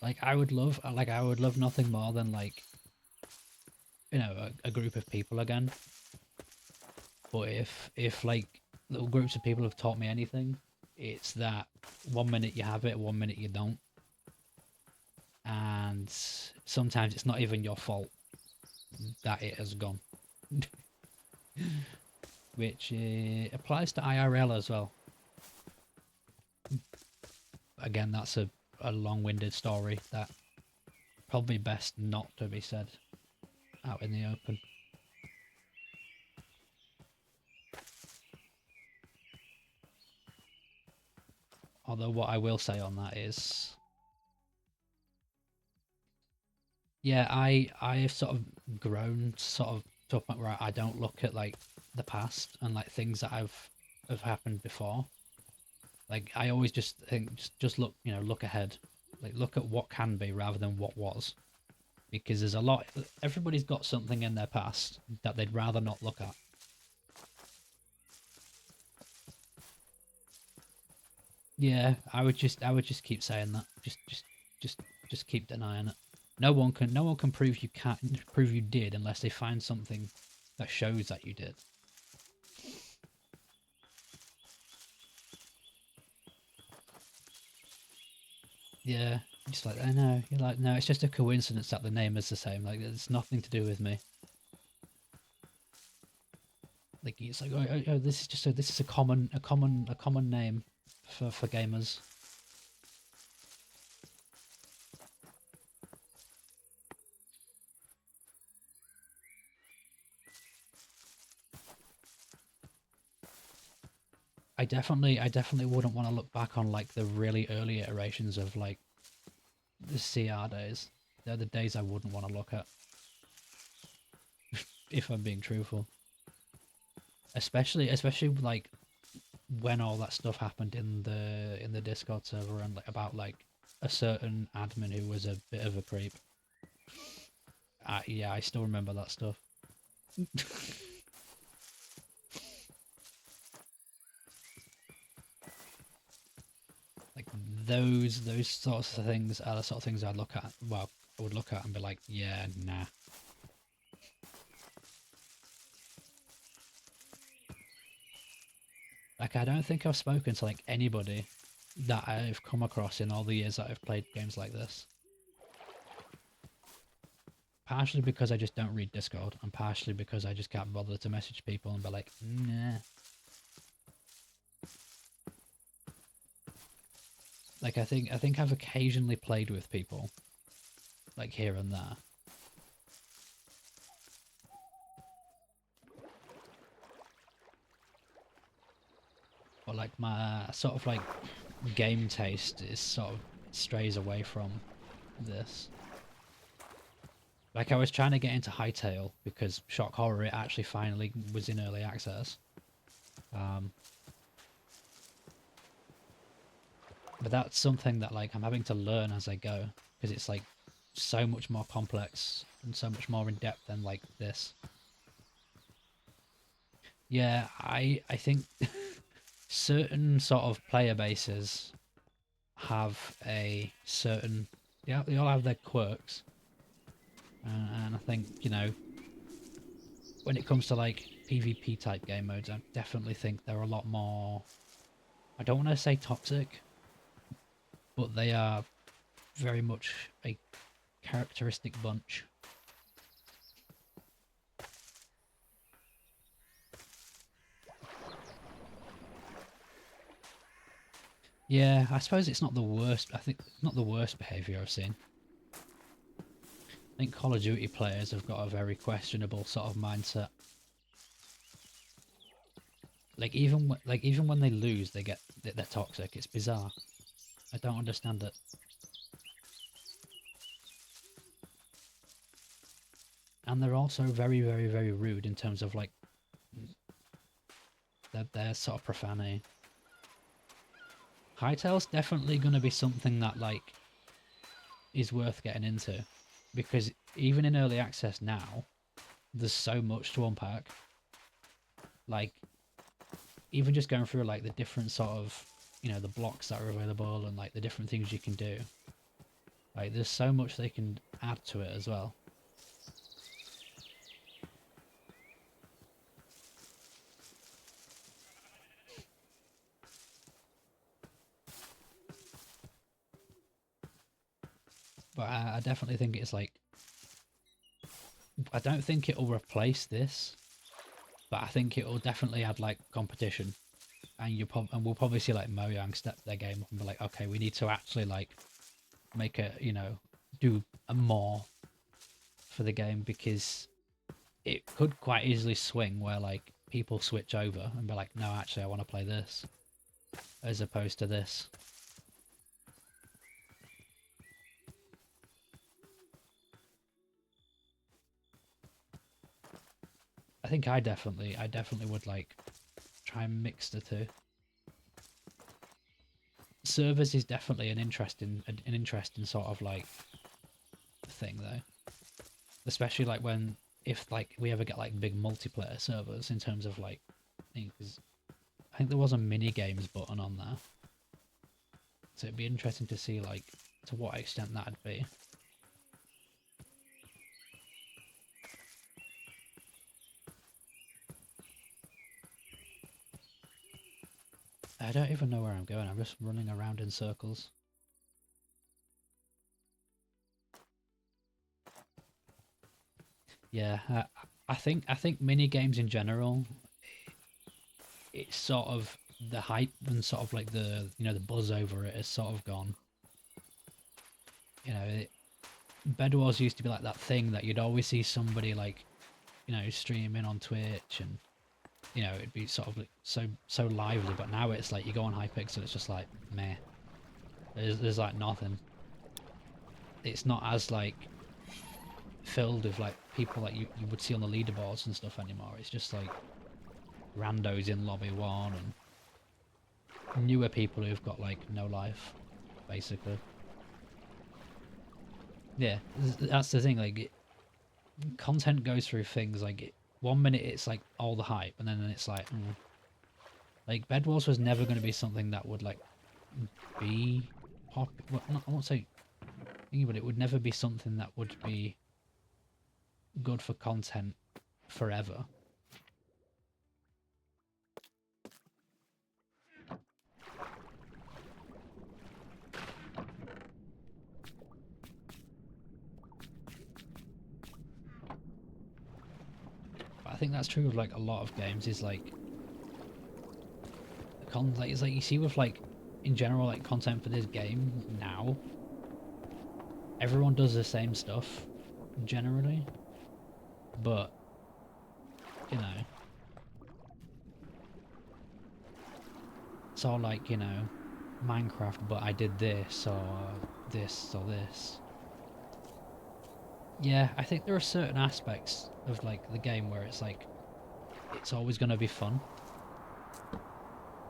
Like I would love nothing more than like, a group of people again. But if like little groups of people have taught me anything, it's that 1 minute you have it, 1 minute you don't. And sometimes it's not even your fault that it has gone. Which applies to IRL as well. Again, that's a long-winded story that probably best not to be said out in the open. Although what I will say on that is, yeah, I've sort of grown sort of to a point where I don't look at like the past and like things that have happened before. Like I always just think just look, look ahead. Like look at what can be rather than what was. Because there's everybody's got something in their past that they'd rather not look at. Yeah, I would just keep saying that. Just keep denying it. No one can prove you did unless they find something that shows that you did. Yeah, just like, I know. You're like, no, it's just a coincidence that the name is the same. Like, it's nothing to do with me. Like it's like, oh, this is just this is a common name for gamers. I definitely wouldn't want to look back on like the really early iterations of like the CR days. They're the days I wouldn't want to look at, if I'm being truthful. Especially like when all that stuff happened in the Discord server and like about like a certain admin who was a bit of a creep. Yeah, I still remember that stuff. Like those sorts of things are the sort of things I'd look at. Well, I would look at and be like, yeah, nah. Like I don't think I've spoken to like anybody that I've come across in all the years that I've played games like this. Partially because I just don't read Discord, and partially because I just can't bother to message people and be like, nah. Like I think I've occasionally played with people, like here and there. But like my sort of like game taste is sort of strays away from this. Like I was trying to get into Hightail because Shock Horror it actually finally was in early access. But that's something that like I'm having to learn as I go because it's like so much more complex and so much more in depth than like this. Yeah, I think certain sort of player bases have a certain yeah, they all have their quirks. And I think, you know, when it comes to like PvP type game modes, I definitely think they're a lot more, I don't want to say toxic, but they are very much a characteristic bunch. Yeah, I suppose it's not the worst. I think not the worst behaviour I've seen. I think Call of Duty players have got a very questionable sort of mindset. Like even when they lose, they're toxic. It's bizarre. I don't understand it. And they're also very rude in terms of like their sort of profanity. Hightail's definitely going to be something that like is worth getting into, because even in early access now, there's so much to unpack. Like even just going through like the different sort of, you know, the blocks that are available and like the different things you can do. Like there's so much they can add to it as well. But I definitely think it's like, I don't think it'll replace this, but I think it'll definitely add like competition. And and we'll probably see like Mojang step their game up and be like, okay, we need to actually like make a, you know, do a more for the game, because it could quite easily swing where like people switch over and be like, no, actually I want to play this as opposed to this. I think I definitely would like try and mix the two. Servers is definitely an interesting sort of like thing though, especially like when if like we ever get like big multiplayer servers in terms of like things. I think there was a mini games button on there, so it'd be interesting to see like to what extent that'd be. I don't even know where I'm going. I'm just running around in circles. Yeah, I think mini games in general it's sort of the hype and sort of like the the buzz over it has sort of gone. Bed Wars used to be like that thing that you'd always see somebody like streaming on Twitch, and it'd be sort of like so lively. But now it's like you go on Hypixel, it's just like meh. There's like nothing. It's not as like filled with like people like you would see on the leaderboards and stuff anymore. It's just like randos in lobby 1 and newer people who've got like no life, basically. Yeah, that's the thing. Like, content goes through things. Like, 1 minute it's like all the hype, and then it's like, like Bed Wars was never going to be something that would like be pop. Well, I won't say, but it would never be something that would be good for content forever. I think that's true of like a lot of games. Is like it's like you see with like in general like content for this game now. Everyone does the same stuff generally, but it's all like Minecraft, but I did this or this or this. Yeah, I think there are certain aspects of like the game where it's like it's always going to be fun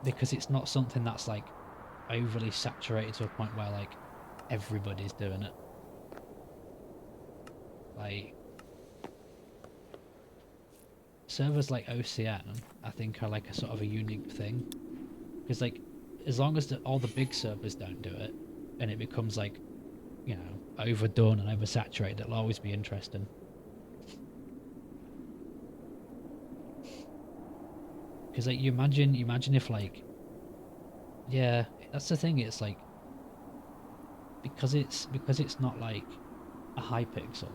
because it's not something that's like overly saturated to a point where like everybody's doing it. Like servers like OCN, I think are like a sort of a unique thing because like as long as all the big servers don't do it and it becomes like overdone and oversaturated, it'll always be interesting. Because like you imagine if like, yeah, that's the thing. It's like because it's not like a Hypixel,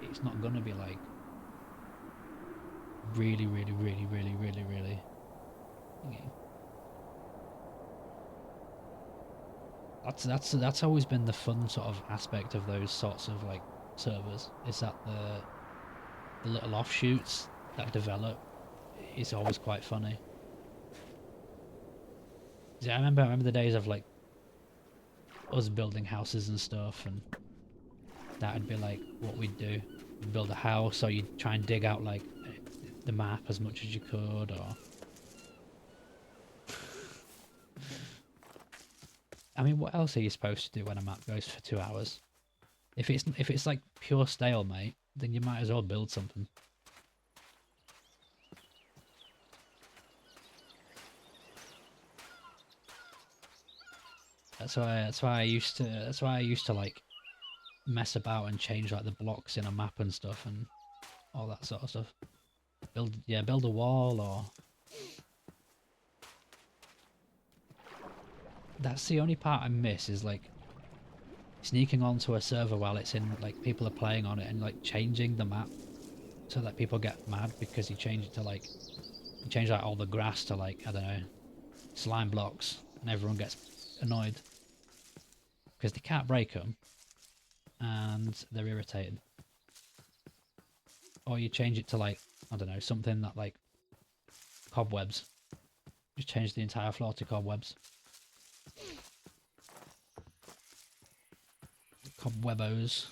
it's not gonna be like really. That's always been the fun sort of aspect of those sorts of like servers. Is that the little offshoots that develop is always quite funny. Yeah, I remember the days of like us building houses and stuff, and that'd be like what we'd do. We'd build a house, or you'd try and dig out like the map as much as you could, or I mean, what else are you supposed to do when a map goes for 2 hours? If it's like pure stalemate, then you might as well build something. That's why I used to like mess about and change like the blocks in a map and stuff and all that sort of stuff. Build a wall, or that's the only part I miss is like sneaking onto a server while it's in like people are playing on it and like changing the map so that people get mad because you change like all the grass to like, I don't know, slime blocks, and everyone gets annoyed because they can't break them and they're irritated. Or you change it to like, I don't know, something that like cobwebs. Just change the entire floor to cobwebs. Cobwebos.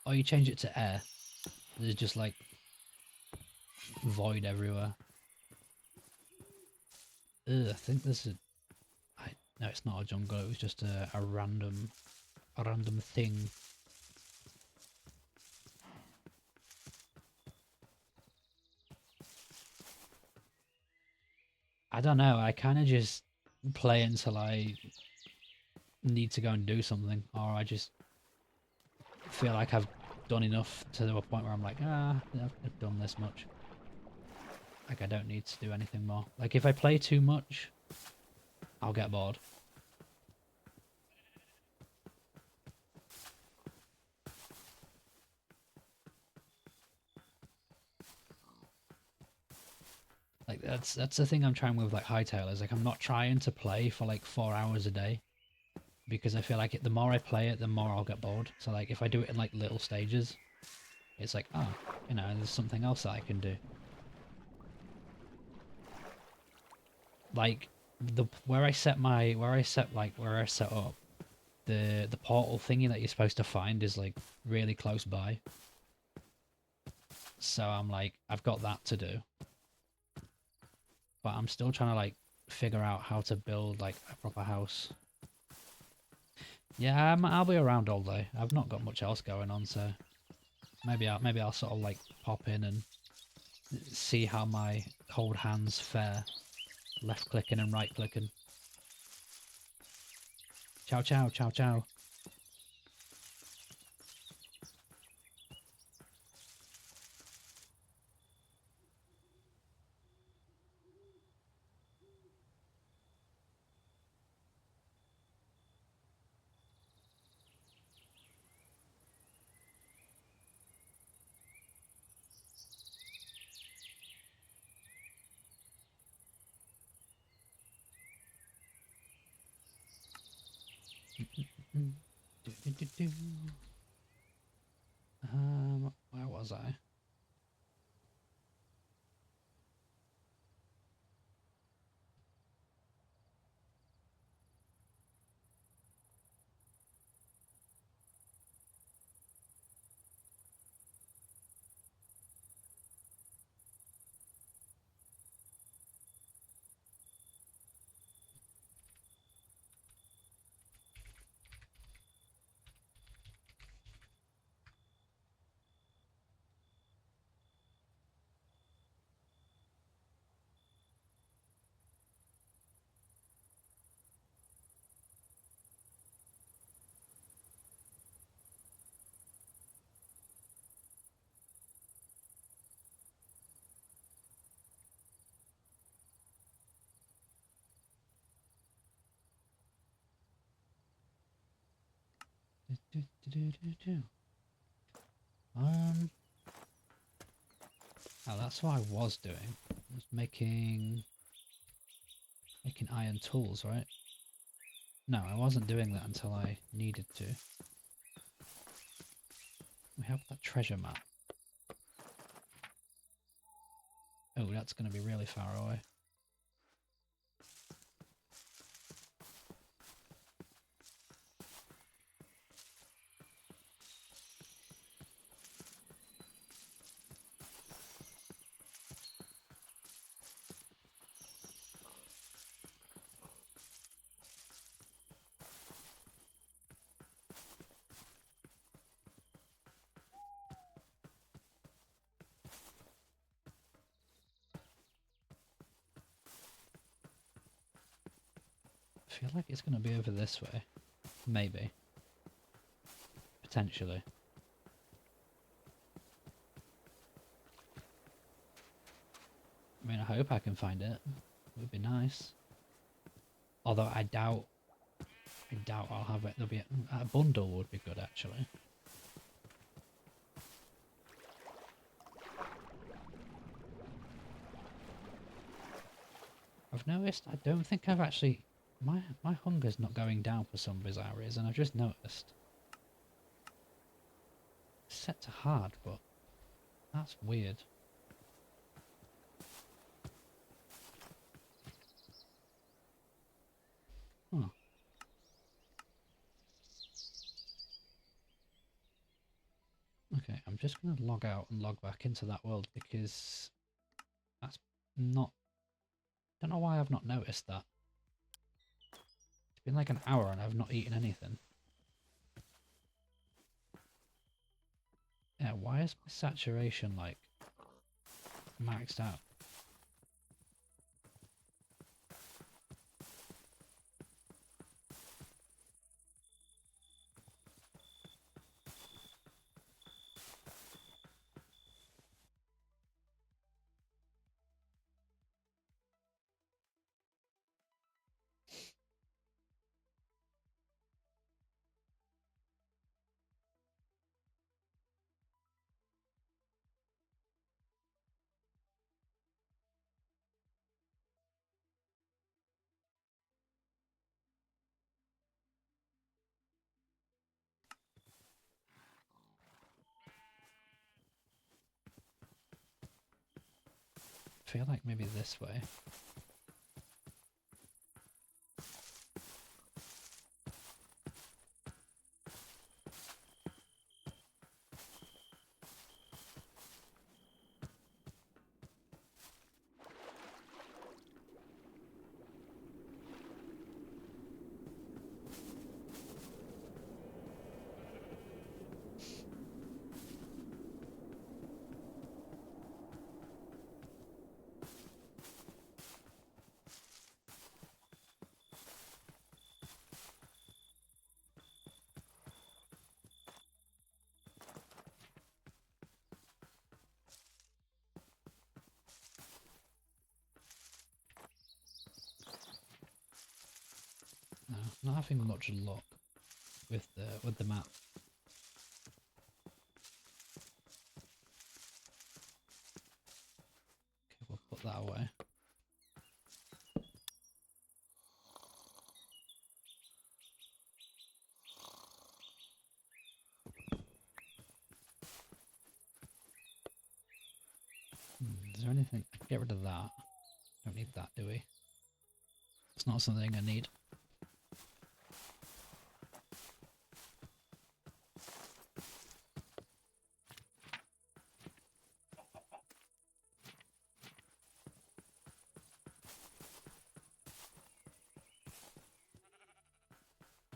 Or you change it to air. There's just like void everywhere. Ugh, I think this is. No, it's not a jungle. It was just a random thing. I don't know. I kind of just play until I need to go and do something, or I just feel like I've done enough to a point where I'm like, I've done this much. Like I don't need to do anything more. Like if I play too much, I'll get bored. Like that's the thing I'm trying with like Hightail is like I'm not trying to play for like 4 hours a day because I feel like the more I play it, the more I'll get bored. So like if I do it in like little stages, it's like, oh, you know, there's something else that I can do. Like where I set up the portal thingy that you're supposed to find is like really close by. So I'm like, I've got that to do. But I'm still trying to like figure out how to build like a proper house. Yeah, I'll be around all day. I've not got much else going on, so maybe I'll sort of like pop in and see how my cold hands fare. Left clicking and right clicking. Ciao ciao, ciao ciao. Where was I? Oh, that's what I was doing. I was making iron tools, right? No, I wasn't doing that until I needed to. We have that treasure map. Oh, that's going to be really far away. I feel like it's going to be over this way. Maybe. Potentially. I mean, I hope I can find it. It would be nice. Although I doubt I'll have it. There'll be a bundle would be good, actually. I've noticed, I don't think I've actually... My hunger's not going down for some bizarre reason, I've just noticed. It's set to hard, but that's weird. Huh. Okay, I'm just going to log out and log back into that world because that's not... Don't know why I've not noticed that. It's been like an hour and I've not eaten anything. Yeah, why is my saturation like maxed out? feel like maybe this way. No, not having much luck with the map. Okay, we'll put that away. Is there anything? Get rid of that. Don't need that, do we? It's not something I need.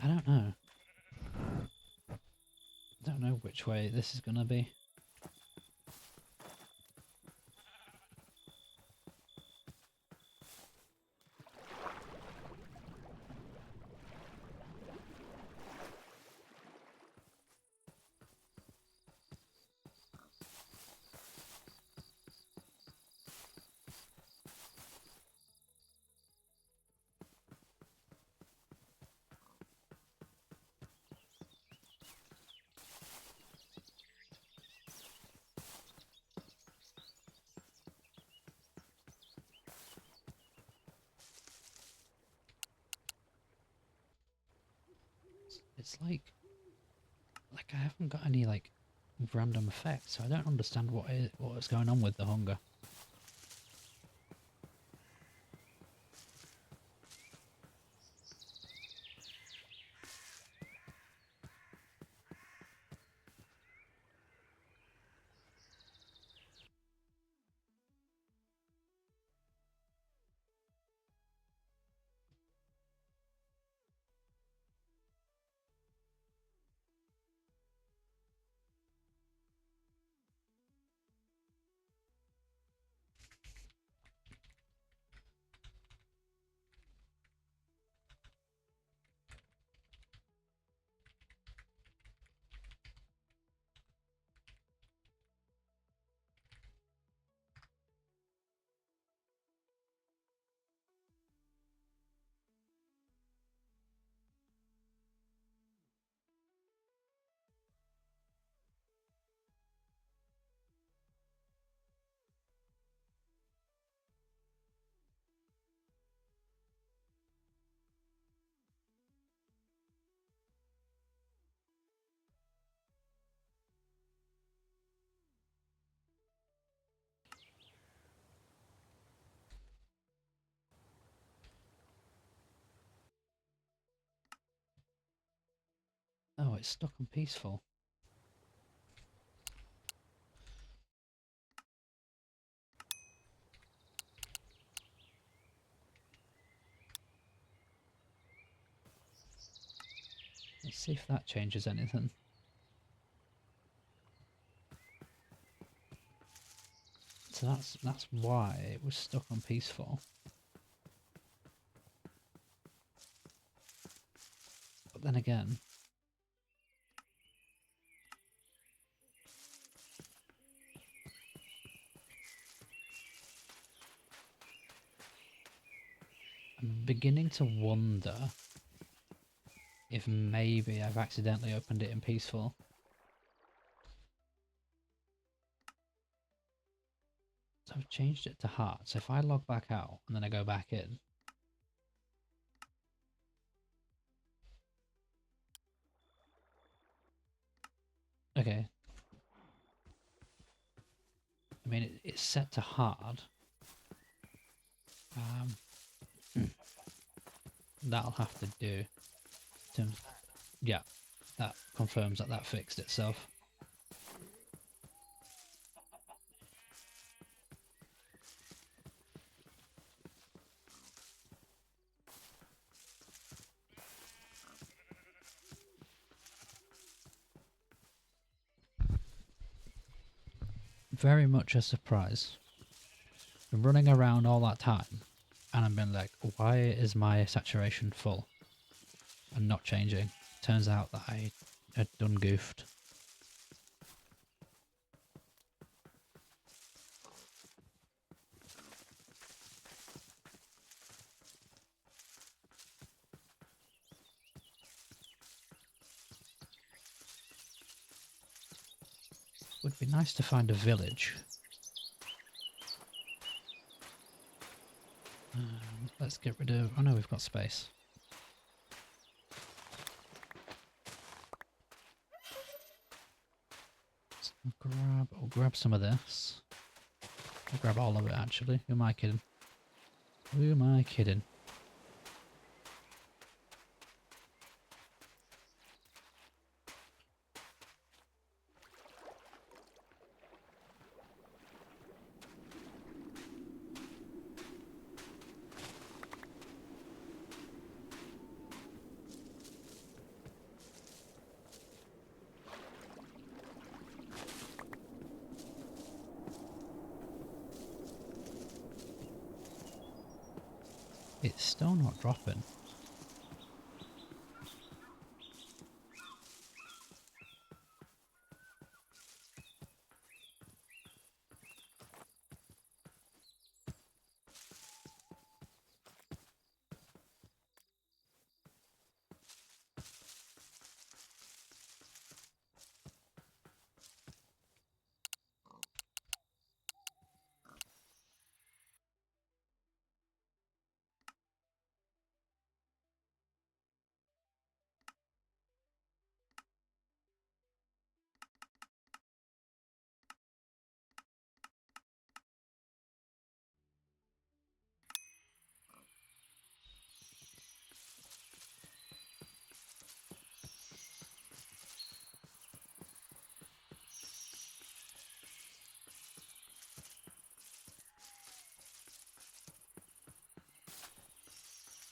I don't know. I don't know which way this is gonna be. It's like I haven't got any like random effects, so I don't understand what's going on with the hunger. Oh, it's stuck on peaceful. Let's see if that changes anything. So that's why it was stuck on peaceful. But then again, I'm beginning to wonder if maybe I've accidentally opened it in peaceful. So I've changed it to hard. So if I log back out and then I go back in, okay. I mean, it's set to hard, That'll have to do. Yeah, that confirms that that fixed itself. Very much a surprise. Been running around all that time, and I've been like, why is my saturation full and not changing? Turns out that I had done goofed. Would be nice to find a village. Let's get rid of... Oh no, we've got space. So I'll grab some of this. I'll grab all of it actually. Who am I kidding? Who am I kidding? It's still not dropping.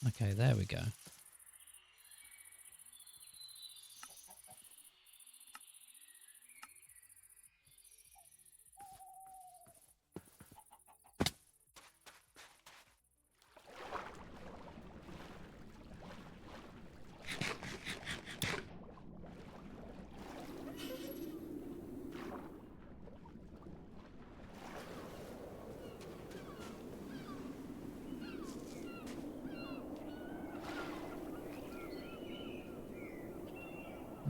Okay, there we go.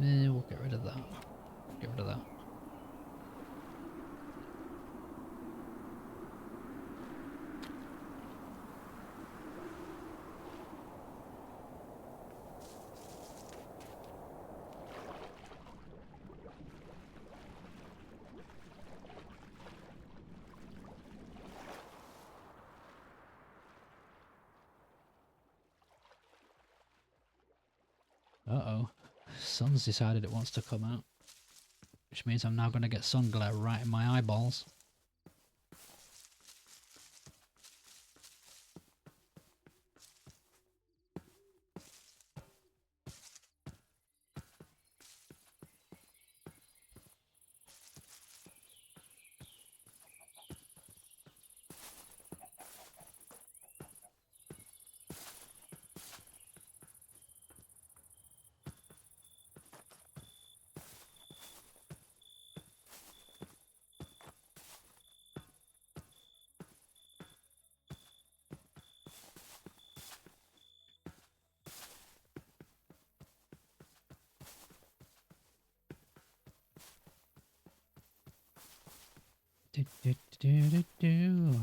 We'll get rid of that. Get rid of that. Uh-oh. Sun's decided it wants to come out. Which means I'm now going to get sun glare right in my eyeballs. Do, do, do, do, do.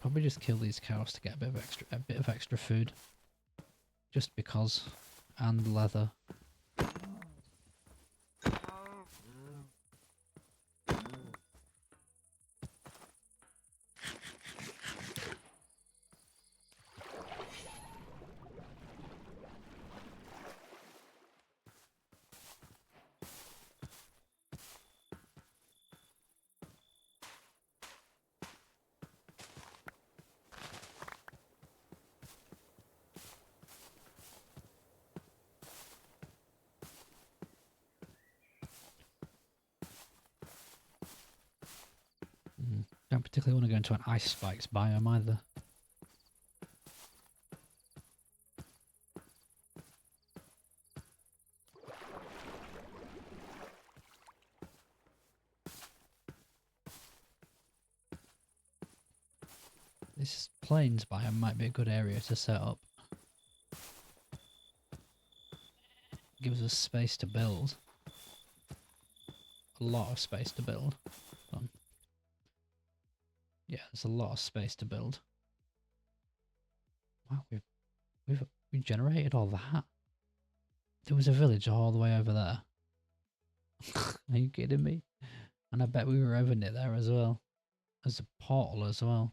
Probably just kill these cows to get a bit of extra food. Just because. And leather. Don't particularly want to go into an ice spikes biome either. This plains biome might be a good area to set up. Gives us space to build. A lot of space to build. Yeah, there's a lot of space to build. Wow, we generated all that. There was a village all the way over there. Are you kidding me? And I bet we were over near there as well. There's a portal as well.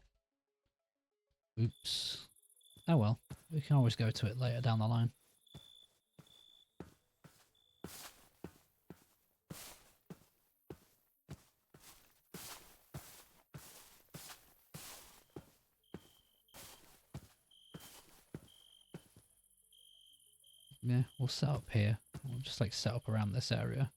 Oops. Oh well, we can always go to it later down the line. Yeah, we'll set up here. We'll just like set up around this area.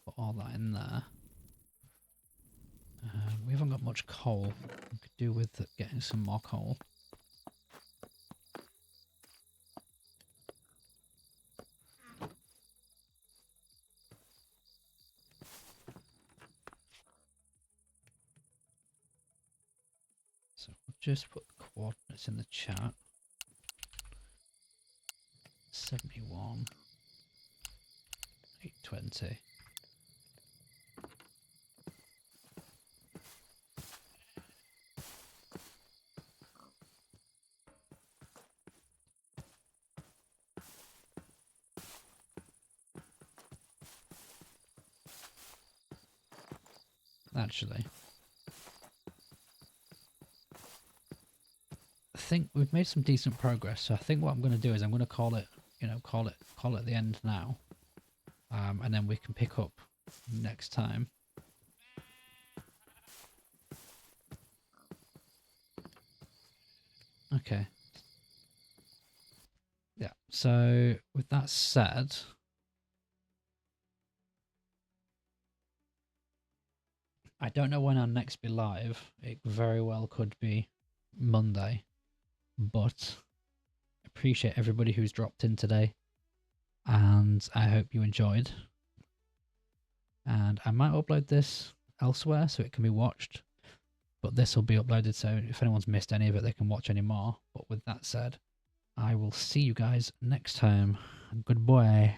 Put all that in there. We haven't got much coal. We could do with getting some more coal. So we'll just put the coordinates in the chat. 71, 820. Actually, I think we've made some decent progress. So I think what I'm going to do is I'm going to call it, call it the end now, and then we can pick up next time. Okay. Yeah. So with that said, I don't know when our next be live. It very well could be Monday, but I appreciate everybody who's dropped in today, and I hope you enjoyed. And I might upload this elsewhere so it can be watched, but this will be uploaded so if anyone's missed any of it, they can watch any more. But with that said, I will see you guys next time. Goodbye.